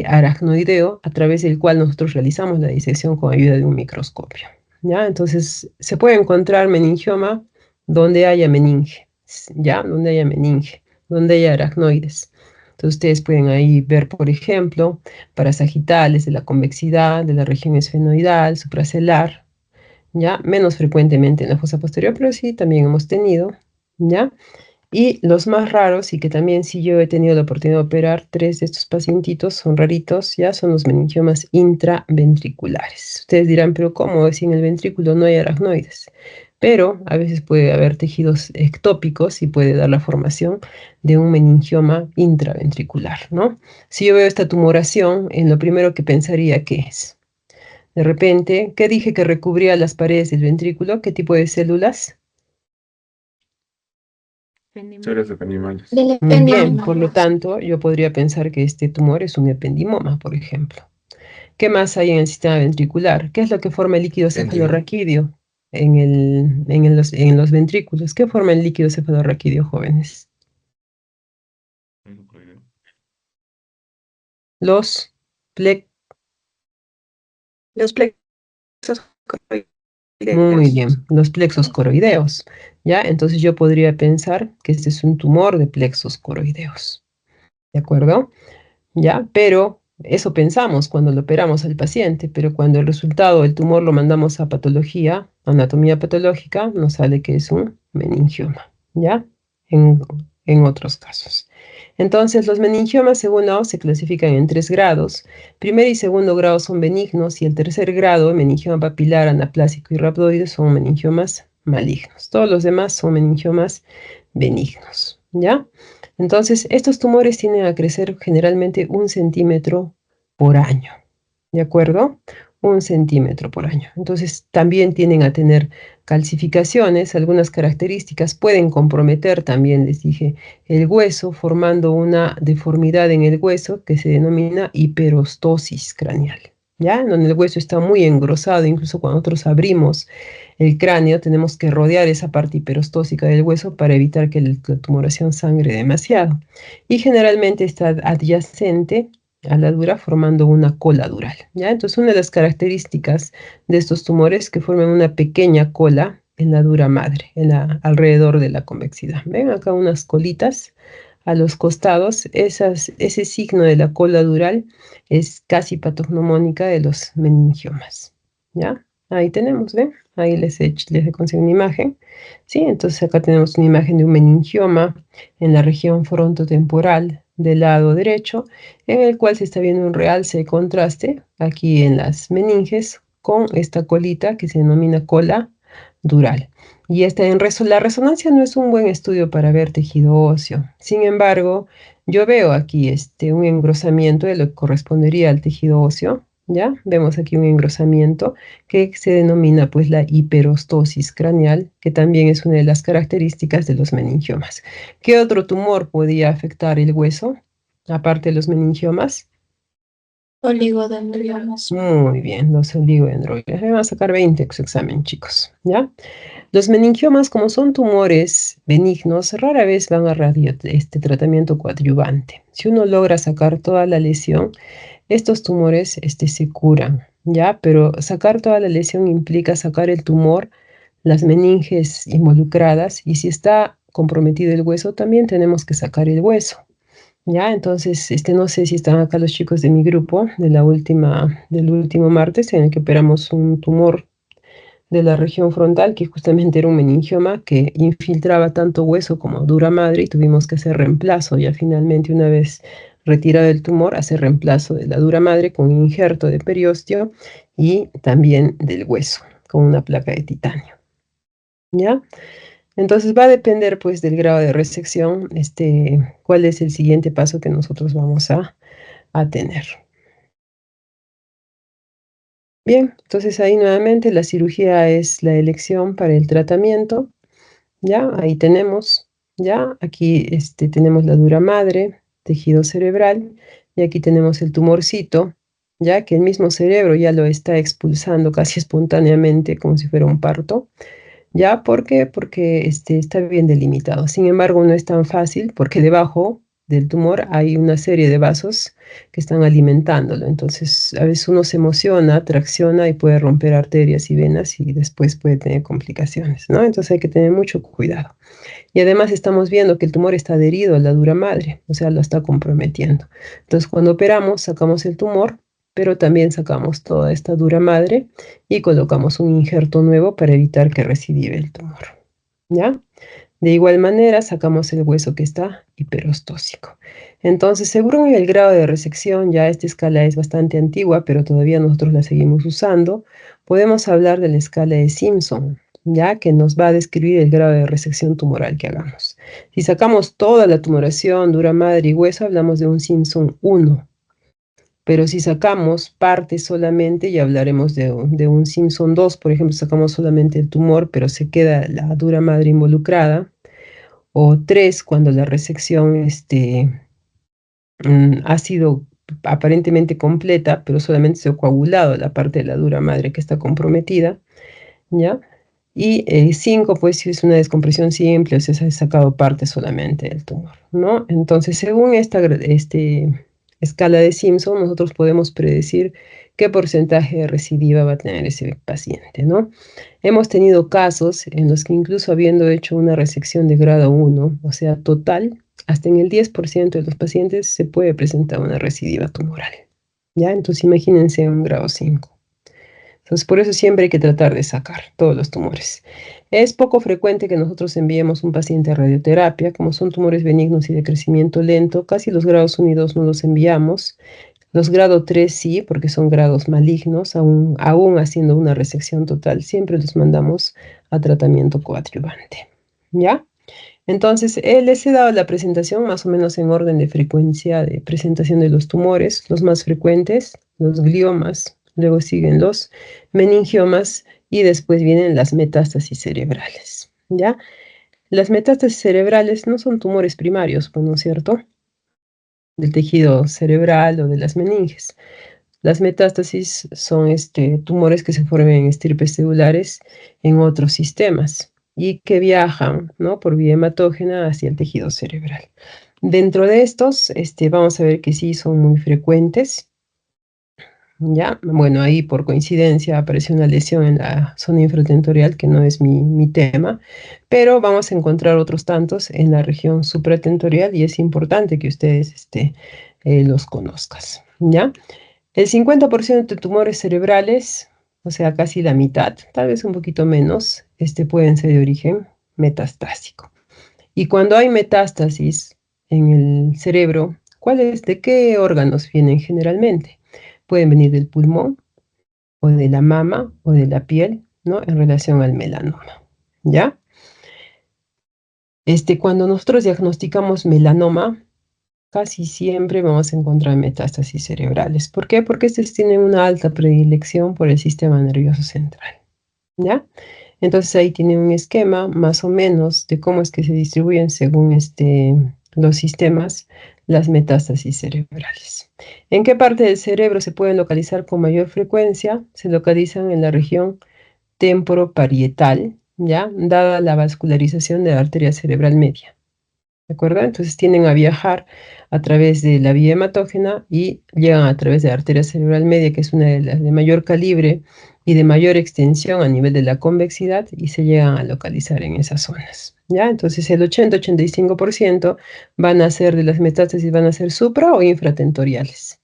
aracnoideo a través del cual nosotros realizamos la disección con ayuda de un microscopio, ¿ya? Entonces, se puede encontrar meningioma donde haya meninge, ¿ya? Donde haya meninge, donde haya aracnoides. Entonces, ustedes pueden ahí ver, por ejemplo, parasagitales de la convexidad, de la región esfenoidal, supracelular, ¿ya? Menos frecuentemente en la fosa posterior, pero sí también hemos tenido, ¿ya? Y los más raros, y que también sí yo he tenido la oportunidad de operar, 3 de estos pacientitos son raritos, ya son los meningiomas intraventriculares. Ustedes dirán, pero ¿cómo? Si en el ventrículo no hay aracnoides. Pero a veces puede haber tejidos ectópicos y puede dar la formación de un meningioma intraventricular, ¿no? Si yo veo esta tumoración, en lo primero que pensaría que es. De repente, ¿qué dije que recubría las paredes del ventrículo? ¿Qué tipo de células? Células ependimales. Del Muy bien, ependimoma. por lo tanto, yo podría pensar que este tumor es un ependimoma, por ejemplo. ¿Qué más hay en el sistema ventricular? ¿Qué es lo que forma el líquido Ependimo. cefalorraquídeo en los ventrículos? ¿Qué forma el líquido cefalorraquídeo, jóvenes? Los, ple- Los plexos Muy coroideos. bien, los plexos coroideos, ¿ya? Entonces yo podría pensar que este es un tumor de plexos coroideos, ¿de acuerdo? ¿Ya? Pero eso pensamos cuando lo operamos al paciente, pero cuando el resultado del tumor lo mandamos a patología, anatomía patológica, nos sale que es un meningioma, ¿ya? En, en otros casos. Entonces, los meningiomas, según la O, se clasifican en 3 grados. Primer y segundo grado son benignos y el tercer grado, meningioma papilar, anaplásico y rhabdoide, son meningiomas malignos. Todos los demás son meningiomas benignos, ¿ya? Entonces, estos tumores tienden a crecer generalmente 1 centímetro por año, ¿de acuerdo? 1 centímetro por año. Entonces, también tienden a tener calcificaciones, algunas características pueden comprometer también, les dije, el hueso, formando una deformidad en el hueso que se denomina hiperostosis craneal, ¿ya? En donde el hueso está muy engrosado, incluso cuando nosotros abrimos el cráneo, tenemos que rodear esa parte hiperostósica del hueso para evitar que la tumoración sangre demasiado. Y generalmente está adyacente a la dura formando una cola dural, ¿ya? Entonces, una de las características de estos tumores es que forman una pequeña cola en la dura madre, alrededor de la convexidad. ¿Ven acá unas colitas a los costados? Ese signo de la cola dural es casi patognomónica de los meningiomas, ¿ya? Ahí tenemos, ¿ven? Ahí les consigo una imagen, ¿sí? Entonces acá tenemos una imagen de un meningioma en la región frontotemporal del lado derecho, en el cual se está viendo un realce de contraste aquí en las meninges con esta colita que se denomina cola dural. Y la resonancia no es un buen estudio para ver tejido óseo. Sin embargo, yo veo aquí un engrosamiento de lo que correspondería al tejido óseo, ¿ya? Vemos aquí un engrosamiento que se denomina pues la hiperostosis craneal, que también es una de las características de los meningiomas. ¿Qué otro tumor podía afectar el hueso, aparte de los meningiomas? Oligodendriomas. Muy bien, los oligodendroides. Me van a sacar 20 en su examen, chicos, ¿ya? Los meningiomas, como son tumores benignos, rara vez van a tratamiento coadyuvante. Si uno logra sacar toda la lesión, estos tumores se curan, ¿ya? Pero sacar toda la lesión implica sacar el tumor, las meninges involucradas, y si está comprometido el hueso, también tenemos que sacar el hueso, Ya, entonces, no sé si están acá los chicos de mi grupo, del último martes, en el que operamos un tumor de la región frontal, que justamente era un meningioma que infiltraba tanto hueso como dura madre, y tuvimos que hacer reemplazo. Ya finalmente, una vez retirado el tumor, hacer reemplazo de la dura madre con un injerto de periósteo y también del hueso, con una placa de titanio. ¿Ya? Entonces va a depender pues del grado de resección, cuál es el siguiente paso que nosotros vamos a tener. Bien, entonces ahí nuevamente la cirugía es la elección para el tratamiento. Ya, ahí tenemos, ya, aquí tenemos la dura madre, tejido cerebral, y aquí tenemos el tumorcito, ya que el mismo cerebro ya lo está expulsando casi espontáneamente, como si fuera un parto. ¿Ya? ¿Por qué? Porque está bien delimitado. Sin embargo, no es tan fácil porque debajo del tumor hay una serie de vasos que están alimentándolo. Entonces, a veces uno se emociona, tracciona y puede romper arterias y venas y después puede tener complicaciones, ¿no? Entonces hay que tener mucho cuidado. Y además estamos viendo que el tumor está adherido a la dura madre, o sea, lo está comprometiendo. Entonces, cuando operamos, sacamos el tumor, pero también sacamos toda esta dura madre y colocamos un injerto nuevo para evitar que recidive el tumor. ¿Ya? De igual manera, sacamos el hueso que está hiperostósico. Entonces, según el grado de resección, ya esta escala es bastante antigua, pero todavía nosotros la seguimos usando, podemos hablar de la escala de Simpson, ya que nos va a describir el grado de resección tumoral que hagamos. Si sacamos toda la tumoración, dura madre y hueso, hablamos de un Simpson 1. Pero si sacamos parte solamente, ya hablaremos de un Simpson 2, por ejemplo, sacamos solamente el tumor, pero se queda la dura madre involucrada, o 3 cuando la resección ha sido aparentemente completa, pero solamente se ha coagulado la parte de la dura madre que está comprometida, ¿ya? Y 5, pues si es una descompresión simple, o sea, se ha sacado parte solamente del tumor, ¿no? Entonces, según esta escala de Simpson, nosotros podemos predecir qué porcentaje de recidiva va a tener ese paciente, ¿no? Hemos tenido casos en los que incluso habiendo hecho una resección de grado 1, o sea, total, hasta en el 10% de los pacientes se puede presentar una recidiva tumoral, ¿ya? Entonces, imagínense un grado 5. Entonces, por eso siempre hay que tratar de sacar todos los tumores. Es poco frecuente que nosotros enviemos un paciente a radioterapia, como son tumores benignos y de crecimiento lento, casi los grados 1 y 2 no los enviamos. Los grado 3 sí, porque son grados malignos, aún haciendo una resección total, siempre los mandamos a tratamiento coadyuvante. ¿Ya? Entonces, les he dado la presentación más o menos en orden de frecuencia de presentación de los tumores, los más frecuentes, los gliomas, luego siguen los meningiomas y después vienen las metástasis cerebrales, ¿ya? Las metástasis cerebrales no son tumores primarios, pues, ¿no es cierto? Del tejido cerebral o de las meninges. Las metástasis son tumores que se forman en estirpes celulares en otros sistemas y que viajan, ¿no? Por vía hematógena hacia el tejido cerebral. Dentro de estos, vamos a ver que sí son muy frecuentes, ¿ya? Bueno, ahí por coincidencia apareció una lesión en la zona infratentorial, que no es mi tema, pero vamos a encontrar otros tantos en la región supratentorial y es importante que ustedes los conozcan, ¿ya? El 50% de tumores cerebrales, o sea, casi la mitad, tal vez un poquito menos, pueden ser de origen metastásico. Y cuando hay metástasis en el cerebro, ¿de qué órganos vienen generalmente? Pueden venir del pulmón, o de la mama, o de la piel, ¿no? En relación al melanoma, ¿ya? Cuando nosotros diagnosticamos melanoma, casi siempre vamos a encontrar metástasis cerebrales. ¿Por qué? Porque estos tienen una alta predilección por el sistema nervioso central, ¿ya? Entonces ahí tienen un esquema más o menos de cómo es que se distribuyen según los sistemas las metástasis cerebrales. ¿En qué parte del cerebro se pueden localizar con mayor frecuencia? Se localizan en la región temporoparietal, ¿ya? Dada la vascularización de la arteria cerebral media. ¿De acuerdo? Entonces tienden a viajar a través de la vía hematógena y llegan a través de la arteria cerebral media, que es una de las de mayor calibre y de mayor extensión a nivel de la convexidad y se llegan a localizar en esas zonas. ¿Ya? Entonces el 80-85% van a ser de las metástasis, van a ser supra o infratentoriales.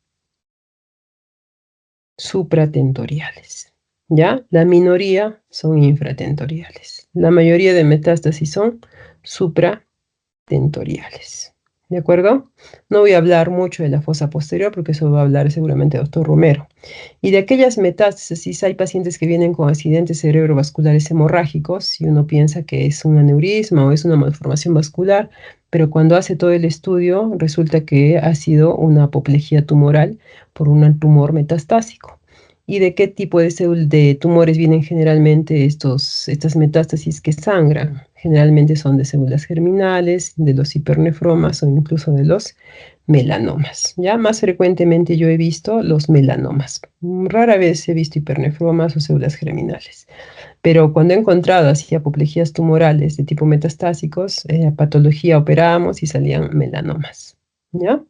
Supratentoriales. ¿Ya? La minoría son infratentoriales. La mayoría de metástasis son supratentoriales. ¿De acuerdo? No voy a hablar mucho de la fosa posterior porque eso va a hablar seguramente el doctor Romero. Y de aquellas metástasis, hay pacientes que vienen con accidentes cerebrovasculares hemorrágicos y uno piensa que es un aneurisma o es una malformación vascular, pero cuando hace todo el estudio resulta que ha sido una apoplejía tumoral por un tumor metastásico. ¿Y de qué tipo de tumores vienen generalmente estas metástasis que sangran? Generalmente son de células germinales, de los hipernefromas o incluso de los melanomas. Ya más frecuentemente yo he visto los melanomas. Rara vez he visto hipernefromas o células germinales. Pero cuando he encontrado así apoplejías tumorales de tipo metastásicos, patología operábamos y salían melanomas. ¿Ya?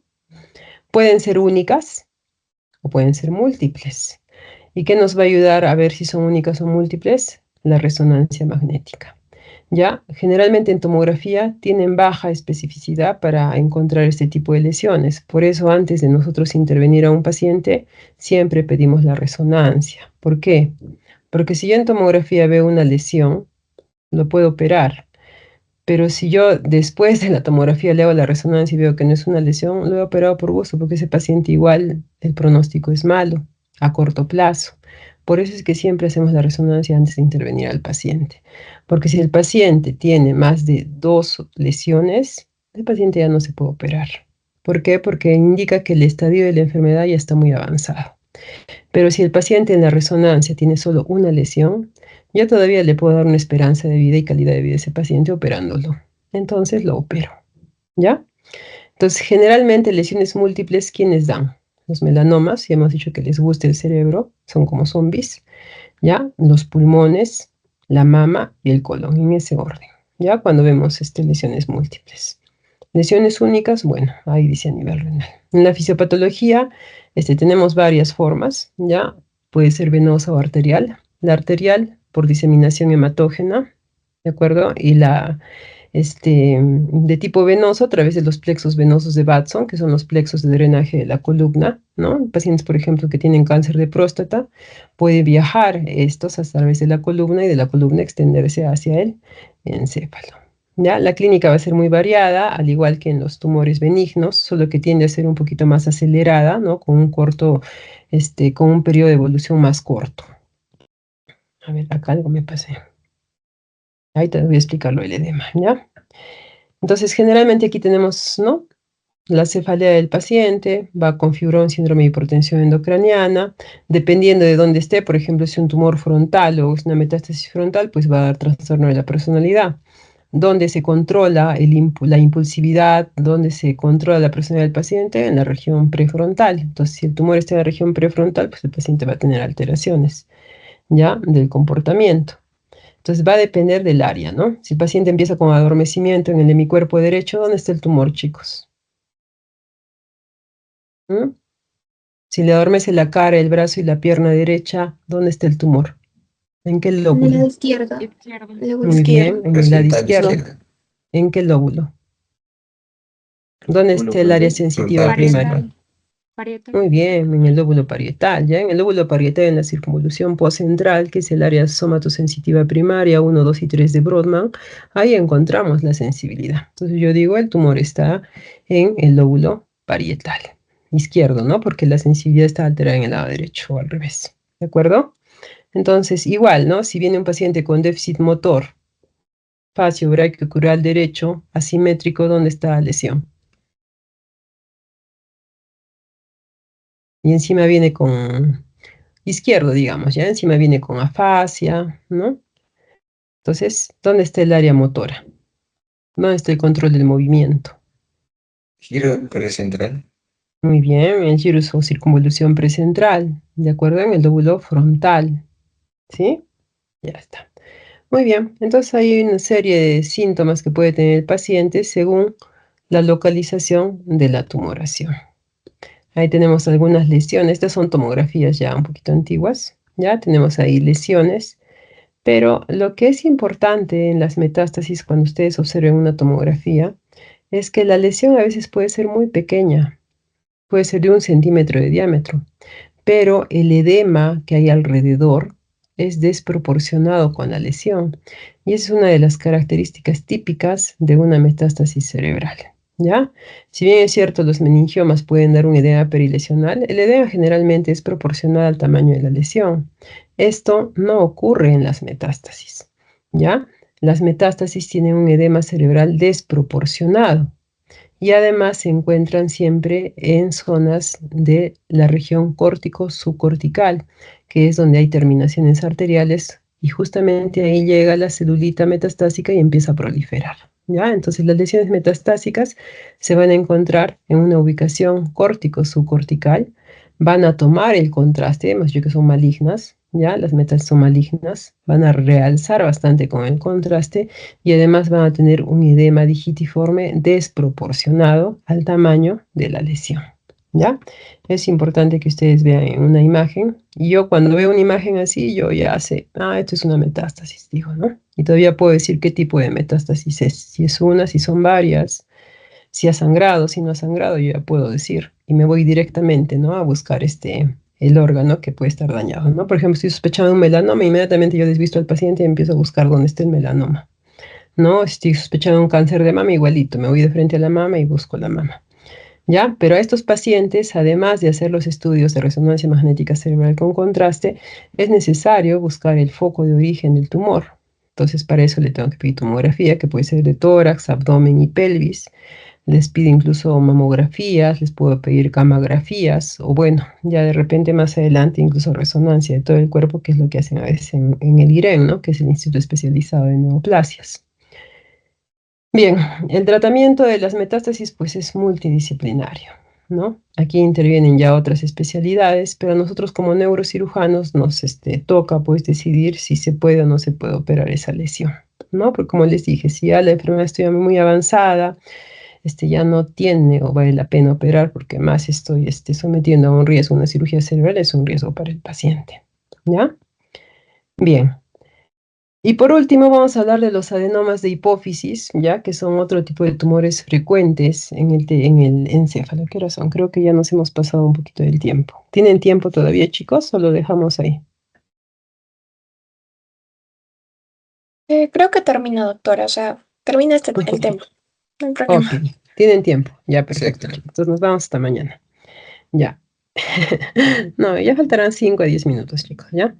Pueden ser únicas o pueden ser múltiples. ¿Y qué nos va a ayudar a ver si son únicas o múltiples? La resonancia magnética. ¿Ya? Generalmente en tomografía tienen baja especificidad para encontrar este tipo de lesiones. Por eso antes de nosotros intervenir a un paciente, siempre pedimos la resonancia. ¿Por qué? Porque si yo en tomografía veo una lesión, lo puedo operar. Pero si yo después de la tomografía le hago la resonancia y veo que no es una lesión, lo he operado por gusto, porque ese paciente igual el pronóstico es malo a corto plazo. Por eso es que siempre hacemos la resonancia antes de intervenir al paciente. Porque si el paciente tiene más de 2 lesiones, el paciente ya no se puede operar. ¿Por qué? Porque indica que el estadio de la enfermedad ya está muy avanzado. Pero si el paciente en la resonancia tiene solo una lesión, yo todavía le puedo dar una esperanza de vida y calidad de vida a ese paciente operándolo. Entonces lo opero. ¿Ya? Entonces, generalmente lesiones múltiples, ¿quiénes dan? Los melanomas, si hemos dicho que les gusta el cerebro, son como zombies. ¿Ya? Los pulmones, la mama y el colon, en ese orden. ¿Ya? Cuando vemos lesiones múltiples. Lesiones únicas, bueno, ahí dice a nivel renal. En la fisiopatología tenemos varias formas, ¿ya? Puede ser venosa o arterial. La arterial por diseminación hematógena, ¿de acuerdo? Y de tipo venoso a través de los plexos venosos de Batson, que son los plexos de drenaje de la columna, ¿no? Pacientes, por ejemplo, que tienen cáncer de próstata, puede viajar estos a través de la columna y de la columna extenderse hacia el encéfalo. ¿Ya? La clínica va a ser muy variada, al igual que en los tumores benignos, solo que tiende a ser un poquito más acelerada, ¿no? Con un periodo de evolución más corto. A ver, acá algo me pasé. Ahí te voy a explicar lo del edema, ¿ya? Entonces, generalmente aquí tenemos, ¿no? La cefalea del paciente va con fibrón, síndrome de hipertensión endocraniana. Dependiendo de dónde esté, por ejemplo, si es un tumor frontal o es una metástasis frontal, pues va a dar trastorno de la personalidad. Donde se controla la impulsividad, donde se controla la personalidad del paciente, en la región prefrontal. Entonces, si el tumor está en la región prefrontal, pues el paciente va a tener alteraciones, ¿ya? Del comportamiento. Entonces, va a depender del área, ¿no? Si el paciente empieza con adormecimiento en el hemicuerpo derecho, ¿dónde está el tumor, chicos? ¿Mm? Si le adormece la cara, el brazo y la pierna derecha, ¿dónde está el tumor? ¿En qué En lóbulo? la izquierda. Lóbulo Muy bien, izquierdo. en el lado Recital izquierdo. izquierda. ¿En qué lóbulo? ¿Dónde está el área sensitiva Frontal primaria? principal. Muy bien, en el lóbulo parietal, ya en el lóbulo parietal, en la circunvolución postcentral, que es el área somatosensitiva primaria 1, 2 y 3 de Brodmann, ahí encontramos la sensibilidad. Entonces yo digo, el tumor está en el lóbulo parietal, izquierdo, ¿no? Porque la sensibilidad está alterada en el lado derecho o al revés, ¿de acuerdo? Entonces, igual, ¿no? Si viene un paciente con déficit motor, facio brachiocural derecho, asimétrico, ¿dónde está la lesión? Y encima viene con izquierdo, digamos, ya encima viene con afasia, ¿no? Entonces, ¿dónde está el área motora? ¿Dónde está el control del movimiento? Giro precentral. Muy bien, el gyrus o circunvolución precentral, ¿de acuerdo? En el lóbulo frontal, ¿sí? Ya está. Muy bien, entonces hay una serie de síntomas que puede tener el paciente según la localización de la tumoración. Ahí tenemos algunas lesiones, estas son tomografías ya un poquito antiguas, Ya tenemos ahí lesiones, pero lo que es importante en las metástasis cuando ustedes observen una tomografía es que la lesión a veces puede ser muy pequeña, puede ser de 1 centímetro de diámetro, pero el edema que hay alrededor es desproporcionado con la lesión. Y esa es una de las características típicas de una metástasis cerebral. ¿Ya? Si bien es cierto, los meningiomas pueden dar un edema perilesional, el edema generalmente es proporcional al tamaño de la lesión. Esto no ocurre en las metástasis. ¿Ya? Las metástasis tienen un edema cerebral desproporcionado y además se encuentran siempre en zonas de la región córtico-subcortical, que es donde hay terminaciones arteriales y justamente ahí llega la celulita metastásica y empieza a proliferar. ¿Ya? Entonces las lesiones metastásicas se van a encontrar en una ubicación córtico-subcortical, van a tomar el contraste, hemos dicho que son malignas, ¿ya? Las metas son malignas, van a realzar bastante con el contraste y además van a tener un edema digitiforme desproporcionado al tamaño de la lesión. ¿Ya? Es importante que ustedes vean en una imagen. Y yo cuando veo una imagen así, yo ya sé, esto es una metástasis, digo, ¿no? Y todavía puedo decir qué tipo de metástasis es. Si es una, si son varias, si ha sangrado, si no ha sangrado, yo ya puedo decir. Y me voy directamente, ¿no? A buscar el órgano que puede estar dañado, ¿no? Por ejemplo, si sospechando de un melanoma, inmediatamente yo desvisto al paciente y empiezo a buscar dónde está el melanoma. No, estoy sospechando un cáncer de mama, igualito, me voy de frente a la mama y busco la mama. ¿Ya? Pero a estos pacientes, además de hacer los estudios de resonancia magnética cerebral con contraste, es necesario buscar el foco de origen del tumor. Entonces, para eso le tengo que pedir tomografía, que puede ser de tórax, abdomen y pelvis. Les pido incluso mamografías, les puedo pedir gammagrafías, o bueno, ya de repente más adelante incluso resonancia de todo el cuerpo, que es lo que hacen a veces en el IREN, ¿no? Que es el Instituto Especializado en Neoplasias. Bien, el tratamiento de las metástasis pues es multidisciplinario, ¿no? Aquí intervienen ya otras especialidades, pero a nosotros como neurocirujanos nos toca pues decidir si se puede o no se puede operar esa lesión, ¿no? Porque como les dije, si ya la enfermedad está muy avanzada, ya no tiene o vale la pena operar porque más estoy sometiendo a un riesgo, una cirugía cerebral es un riesgo para el paciente, ¿ya? Bien. Y por último vamos a hablar de los adenomas de hipófisis, ya que son otro tipo de tumores frecuentes en el encéfalo. ¿Qué razón? Creo que ya nos hemos pasado un poquito del tiempo. ¿Tienen tiempo todavía, chicos, o lo dejamos ahí? Creo que termina, doctora. O sea, termina el tema. No hay problema. Ok, tienen tiempo. Ya, perfecto, Exacto. chicos. Entonces nos vamos hasta mañana. Ya. No, ya faltarán 5 a 10 minutos, chicos, ¿ya?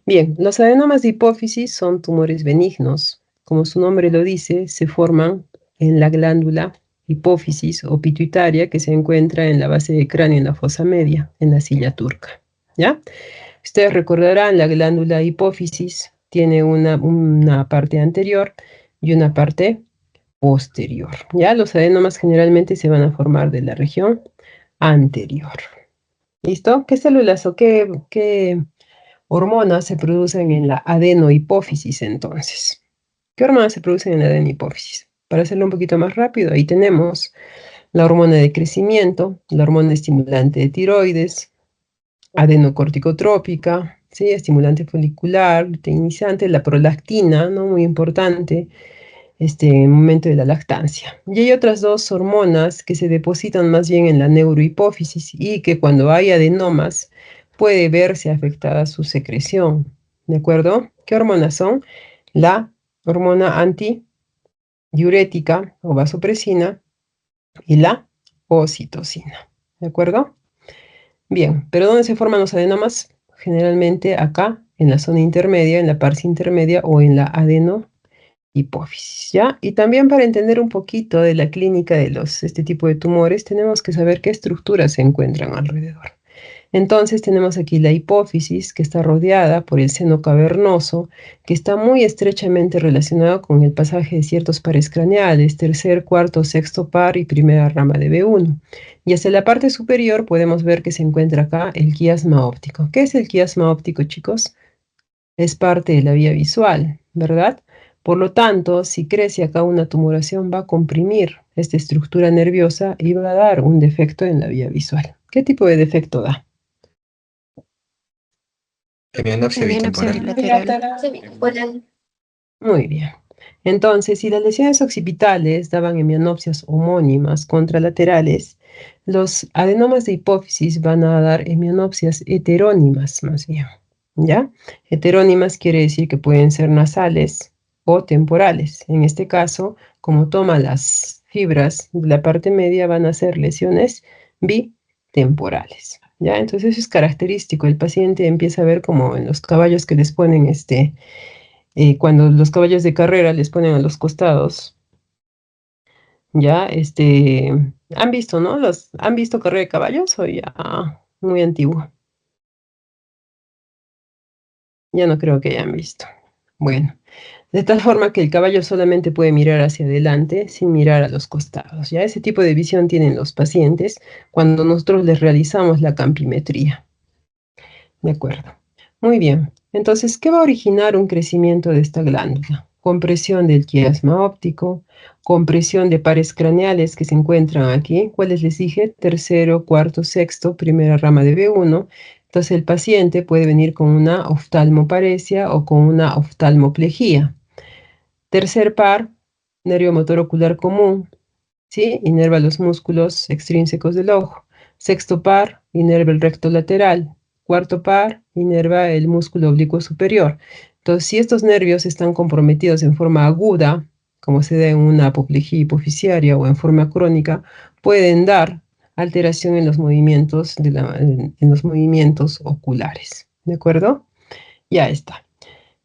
Bien, los adenomas de hipófisis son tumores benignos. Como su nombre lo dice, se forman en la glándula hipófisis o pituitaria que se encuentra en la base del cráneo en la fosa media, en la silla turca, ¿ya? Ustedes recordarán, la glándula hipófisis tiene una parte anterior y una parte posterior, ¿ya? Los adenomas generalmente se van a formar de la región anterior. ¿Listo? ¿Qué células o qué hormonas se producen en la adenohipófisis entonces? ¿Qué hormonas se producen en la adenohipófisis? Para hacerlo un poquito más rápido, ahí tenemos la hormona de crecimiento, la hormona estimulante de tiroides, adenocorticotrópica, ¿sí? Estimulante folicular, luteinizante, la prolactina, ¿no? Muy importante, en el momento de la lactancia. Y hay otras dos hormonas que se depositan más bien en la neurohipófisis y que cuando hay adenomas puede verse afectada su secreción. ¿De acuerdo? ¿Qué hormonas son? La hormona antidiurética o vasopresina y la ocitocina. ¿De acuerdo? Bien, pero ¿dónde se forman los adenomas? Generalmente acá, en la zona intermedia, en la parte intermedia o en la adenohipófisis, ¿ya? Y también para entender un poquito de la clínica de este tipo de tumores, tenemos que saber qué estructuras se encuentran alrededor. Entonces tenemos aquí la hipófisis que está rodeada por el seno cavernoso, que está muy estrechamente relacionado con el pasaje de ciertos pares craneales, tercer, cuarto, sexto par y primera rama de B1. Y hacia la parte superior podemos ver que se encuentra acá el quiasma óptico. ¿Qué es el quiasma óptico, chicos? Es parte de la vía visual, ¿verdad? Por lo tanto, si crece acá una tumoración, va a comprimir esta estructura nerviosa y va a dar un defecto en la vía visual. ¿Qué tipo de defecto da? Hemianopsia Hemianopsia bitemporal. bilateral. Muy bien. Entonces, si las lesiones occipitales daban hemianopsias homónimas contralaterales, los adenomas de hipófisis van a dar hemianopsias heterónimas, más bien. ¿Ya? Heterónimas quiere decir que pueden ser nasales o temporales. En este caso, como toma las fibras de la parte media, van a ser lesiones bitemporales. ¿Ya? Entonces, eso es característico. El paciente empieza a ver como en los caballos que les ponen cuando los caballos de carrera les ponen a los costados, ya, han visto, ¿no? ¿Han visto carrera de caballos o ya muy antiguo? Ya no creo que hayan visto. Bueno, de tal forma que el caballo solamente puede mirar hacia adelante sin mirar a los costados. Ya ese tipo de visión tienen los pacientes cuando nosotros les realizamos la campimetría. De acuerdo. Muy bien. Entonces, ¿qué va a originar un crecimiento de esta glándula? Compresión del quiasma óptico, compresión de pares craneales que se encuentran aquí. ¿Cuáles les dije? Tercero, cuarto, sexto, primera rama de B1. Entonces, el paciente puede venir con una oftalmoparesia o con una oftalmoplegia. Tercer par, nervio motor ocular común, ¿sí? Inerva los músculos extrínsecos del ojo. Sexto par, inerva el recto lateral. Cuarto par, inerva el músculo oblicuo superior. Entonces, si estos nervios están comprometidos en forma aguda, como se da en una apoplejía hipofisiaria o en forma crónica, pueden dar alteración en los movimientos, en los movimientos oculares. ¿De acuerdo? Ya está.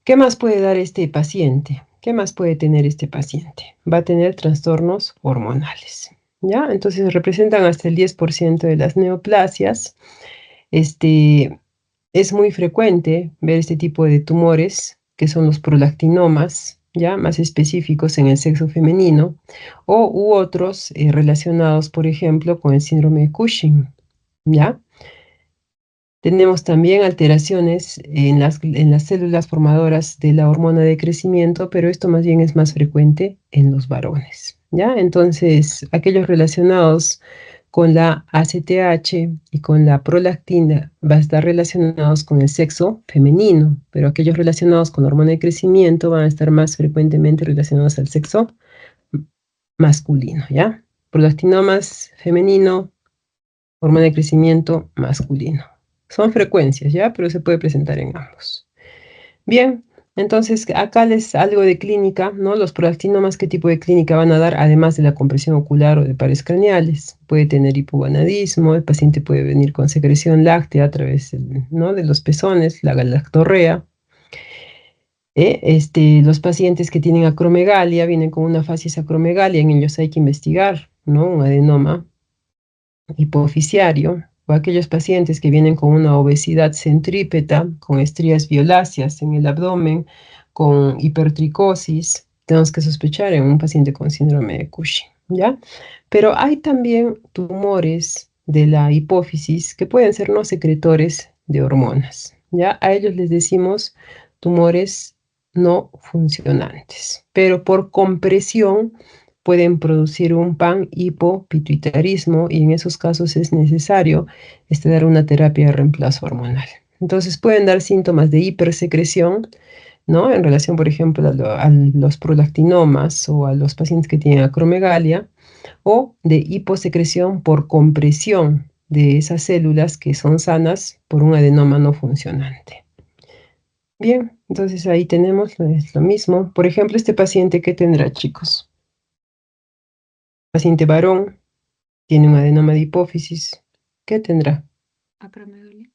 ¿Qué más puede dar este paciente? ¿Qué más puede tener este paciente? Va a tener trastornos hormonales, ¿ya? Entonces representan hasta el 10% de las neoplasias. Es muy frecuente ver este tipo de tumores, que son los prolactinomas, ¿ya? Más específicos en el sexo femenino, u otros relacionados, por ejemplo, con el síndrome de Cushing, ¿ya? Tenemos también alteraciones en las células formadoras de la hormona de crecimiento, pero esto más bien es más frecuente en los varones, ¿ya? Entonces, aquellos relacionados con la ACTH y con la prolactina van a estar relacionados con el sexo femenino, pero aquellos relacionados con la hormona de crecimiento van a estar más frecuentemente relacionados al sexo masculino, ¿ya? Prolactinomas femenino, hormona de crecimiento masculino. Son frecuencias, ¿ya? Pero se puede presentar en ambos. Bien, entonces acá les algo de clínica, ¿no? Los prolactinomas, ¿qué tipo de clínica van a dar? Además de la compresión ocular o de pares craneales. Puede tener hipogonadismo, el paciente puede venir con secreción láctea a través, ¿no? de los pezones, la galactorrea. Los pacientes que tienen acromegalia vienen con una facies acromegalia, en ellos hay que investigar, ¿no? Un adenoma hipofisiario, o aquellos pacientes que vienen con una obesidad centrípeta, con estrías violáceas en el abdomen, con hipertricosis, tenemos que sospechar en un paciente con síndrome de Cushing, ¿ya? Pero hay también tumores de la hipófisis que pueden ser no secretores de hormonas, ¿ya? A ellos les decimos tumores no funcionantes, pero por compresión pueden producir un panhipopituitarismo y en esos casos es necesario dar una terapia de reemplazo hormonal. Entonces pueden dar síntomas de hipersecreción, ¿no? En relación, por ejemplo, a los prolactinomas o a los pacientes que tienen acromegalia, o de hiposecreción por compresión de esas células que son sanas por un adenoma no funcionante. Bien, entonces ahí tenemos lo mismo. Por ejemplo, este paciente, ¿qué tendrá, chicos? Paciente varón, tiene un adenoma de hipófisis. ¿Qué tendrá? Acromegalia.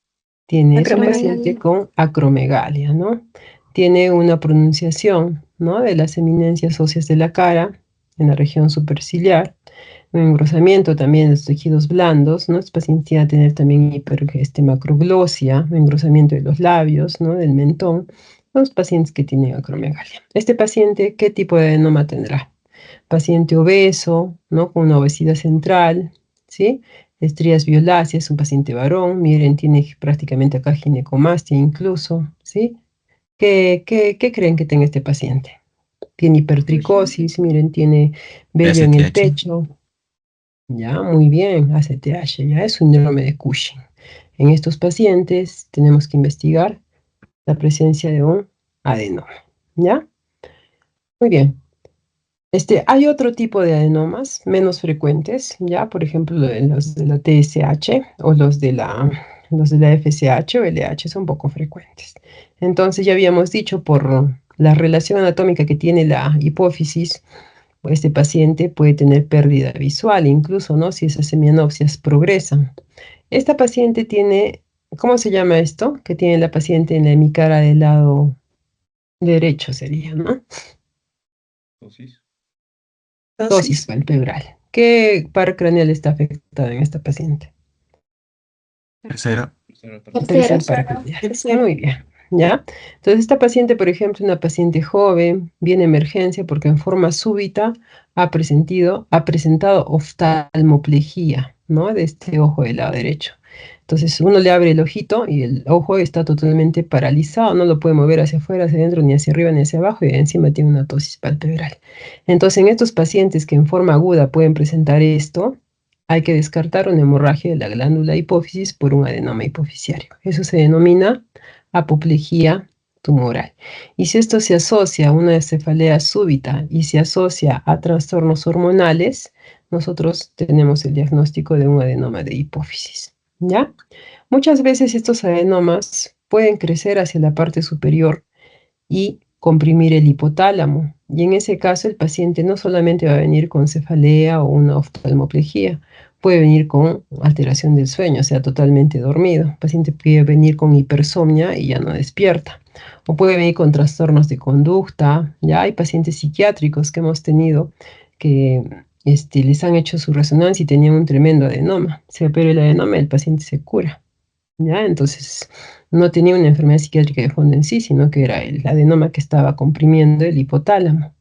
Es un paciente con acromegalia, ¿no? Tiene una pronunciación, ¿no? De las eminencias óseas de la cara, en la región superciliar, un engrosamiento también de los tejidos blandos, ¿no? Este paciente tiene a tener también macroglosia, un engrosamiento de los labios, ¿no? Del mentón, los pacientes que tienen acromegalia. Este paciente, ¿qué tipo de adenoma tendrá? Paciente obeso, ¿no? Con una obesidad central, ¿sí? Estrías violáceas, un paciente varón, miren, tiene prácticamente acá ginecomastia incluso, ¿sí? ¿Qué creen que tenga este paciente? Tiene hipertricosis, miren, tiene vello en el ACTH. pecho. Ya, muy bien, ACTH, ya es un síndrome de Cushing. En estos pacientes tenemos que investigar la presencia de un adenoma, ¿ya? Muy bien. Hay otro tipo de adenomas menos frecuentes, ¿ya? Por ejemplo, los de la TSH o los de la FSH o LH son poco frecuentes. Entonces ya habíamos dicho por la relación anatómica que tiene la hipófisis, este paciente puede tener pérdida visual, incluso, ¿no? Si esas semianopsias progresan. Esta paciente tiene, ¿cómo se llama esto? Que tiene la paciente en la hemicara del lado derecho sería, ¿no? Ptosis palpebral. ¿Qué par craneal está afectada en esta paciente? Tercera. Tercer par craneal. Muy bien. ¿Ya? Entonces, esta paciente, por ejemplo, una paciente joven, viene a emergencia porque en forma súbita ha presentado oftalmoplegia, ¿no? De este ojo del lado derecho. Entonces, uno le abre el ojito y el ojo está totalmente paralizado, no lo puede mover hacia afuera, hacia adentro, ni hacia arriba, ni hacia abajo, y encima tiene una ptosis palpebral. Entonces, en estos pacientes que en forma aguda pueden presentar esto, hay que descartar una hemorragia de la glándula hipófisis por un adenoma hipofisiario. Eso se denomina apoplejía tumoral. Y si esto se asocia a una cefalea súbita y se asocia a trastornos hormonales, nosotros tenemos el diagnóstico de un adenoma de hipófisis, ¿ya? Muchas veces estos adenomas pueden crecer hacia la parte superior y comprimir el hipotálamo. Y en ese caso el paciente no solamente va a venir con cefalea o una oftalmoplegia, puede venir con alteración del sueño, o sea, totalmente dormido. El paciente puede venir con hipersomnia y ya no despierta. O puede venir con trastornos de conducta. Ya hay pacientes psiquiátricos que hemos tenido que les han hecho su resonancia y tenían un tremendo adenoma. Se opera el adenoma y el paciente se cura. ¿Ya? Entonces, no tenía una enfermedad psiquiátrica de fondo en sí, sino que era el adenoma que estaba comprimiendo el hipotálamo.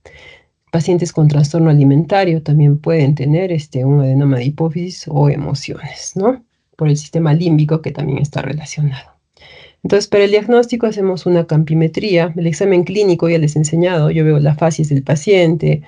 Pacientes con trastorno alimentario también pueden tener un adenoma de hipófisis o emociones, ¿no? Por el sistema límbico que también está relacionado. Entonces, para el diagnóstico hacemos una campimetría. El examen clínico ya les he enseñado. Yo veo la facies del paciente,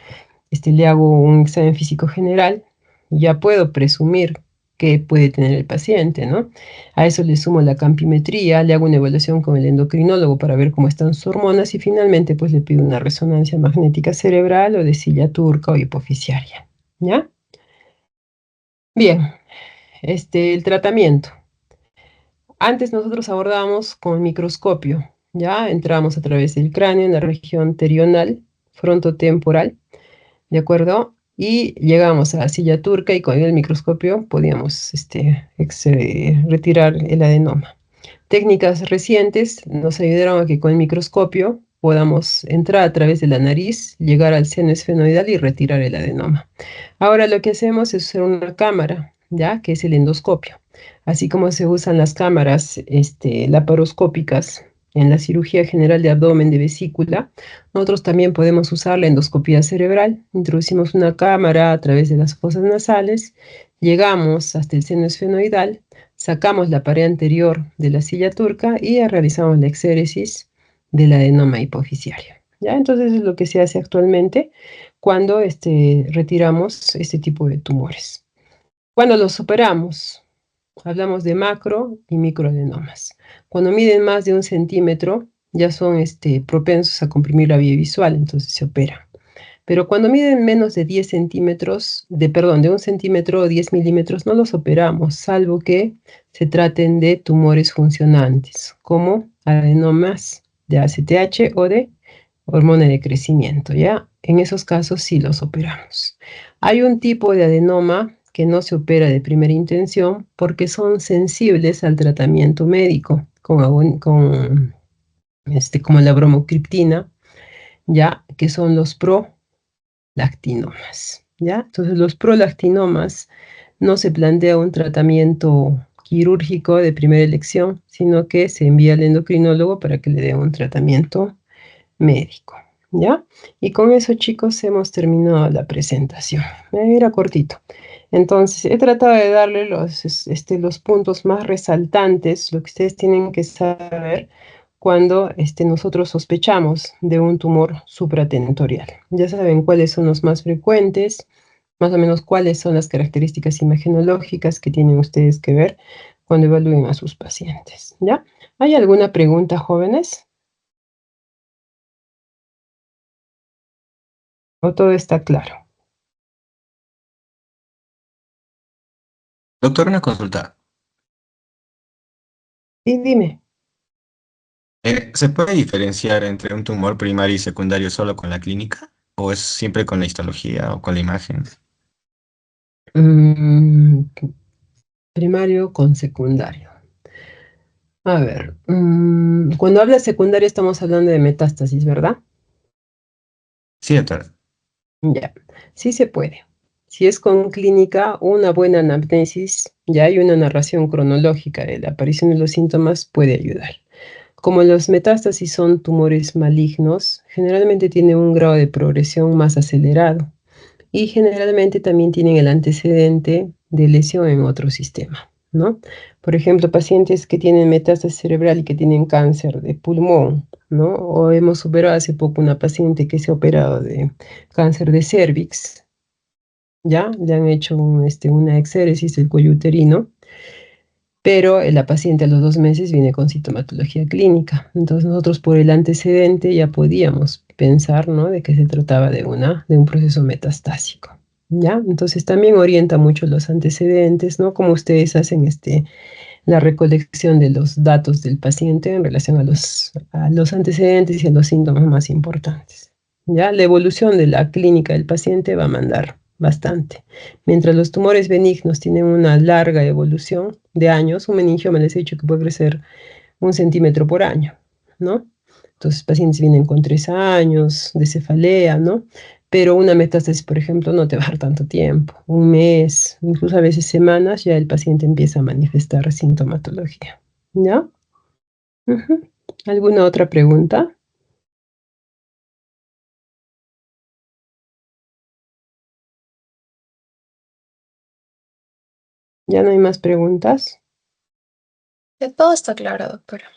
le hago un examen físico general, ya puedo presumir qué puede tener el paciente, ¿no? A eso le sumo la campimetría, le hago una evaluación con el endocrinólogo para ver cómo están sus hormonas y finalmente pues le pido una resonancia magnética cerebral o de silla turca o hipofisiaria, ¿ya? Bien, el tratamiento. Antes nosotros abordábamos con microscopio, ¿ya? Entramos a través del cráneo en la región terional, frontotemporal, ¿de acuerdo? Y llegamos a la silla turca y con el microscopio podíamos retirar el adenoma. Técnicas recientes nos ayudaron a que con el microscopio podamos entrar a través de la nariz, llegar al seno esfenoidal y retirar el adenoma. Ahora lo que hacemos es usar una cámara, ¿ya? Que es el endoscopio. Así como se usan las cámaras laparoscópicas en la cirugía general de abdomen de vesícula, nosotros también podemos usar la endoscopía cerebral. Introducimos una cámara a través de las fosas nasales, llegamos hasta el seno esfenoidal, sacamos la pared anterior de la silla turca y realizamos la exéresis del adenoma hipofisiario. ¿Ya? Entonces es lo que se hace actualmente cuando retiramos este tipo de tumores. Cuando los superamos, hablamos de macro y microadenomas. Cuando miden más de 1 centímetro, ya son propensos a comprimir la vía visual, entonces se opera. Pero cuando miden menos de 10 centímetros, de 1 centímetro o 10 milímetros, no los operamos, salvo que se traten de tumores funcionantes, como adenomas de ACTH o de hormona de crecimiento, ¿ya? En esos casos sí los operamos. Hay un tipo de adenoma que no se opera de primera intención porque son sensibles al tratamiento médico, como la bromocriptina, ¿ya? Que son los prolactinomas, ¿ya? Entonces los prolactinomas no se plantea un tratamiento quirúrgico de primera elección, sino que se envía al endocrinólogo para que le dé un tratamiento médico, ¿ya? Y con eso, chicos, hemos terminado la presentación. Era cortito. Entonces, he tratado de darle los puntos más resaltantes, lo que ustedes tienen que saber cuando nosotros sospechamos de un tumor supratentorial. Ya saben cuáles son los más frecuentes, más o menos cuáles son las características imagenológicas que tienen ustedes que ver cuando evalúen a sus pacientes, ¿ya? ¿Hay alguna pregunta, jóvenes? ¿O todo está claro? Doctor, una consulta. Y dime. ¿Se puede diferenciar entre un tumor primario y secundario solo con la clínica? ¿O es siempre con la histología o con la imagen? Mm, primario con secundario. A ver, cuando hablas secundario estamos hablando de metástasis, ¿verdad? Sí, doctor. Ya, sí se puede. Si es con clínica, una buena anamnesis, ya hay una narración cronológica de la aparición de los síntomas puede ayudar. Como los metástasis son tumores malignos, generalmente tienen un grado de progresión más acelerado y generalmente también tienen el antecedente de lesión en otro sistema, ¿no? Por ejemplo, pacientes que tienen metástasis cerebral y que tienen cáncer de pulmón, ¿no? O hemos superado hace poco una paciente que se ha operado de cáncer de cervix, ¿ya? Le han hecho una exéresis del cuello uterino, pero la paciente a los 2 meses viene con sintomatología clínica. Entonces nosotros por el antecedente ya podíamos pensar, ¿no? De que se trataba de un proceso metastásico, ¿ya? Entonces también orienta mucho los antecedentes, ¿no? Como ustedes hacen la recolección de los datos del paciente en relación a los antecedentes y a los síntomas más importantes. ¿Ya? La evolución de la clínica del paciente va a mandar bastante. Mientras los tumores benignos tienen una larga evolución de años, un meningioma les he dicho que puede crecer 1 centímetro por año, ¿no? Entonces, pacientes vienen con 3 años de cefalea, ¿no? Pero una metástasis, por ejemplo, no te va a dar tanto tiempo, un mes, incluso a veces semanas, ya el paciente empieza a manifestar sintomatología, ¿ya? Ujú. ¿Alguna otra pregunta? ¿Ya no hay más preguntas? Ya todo está claro, doctora.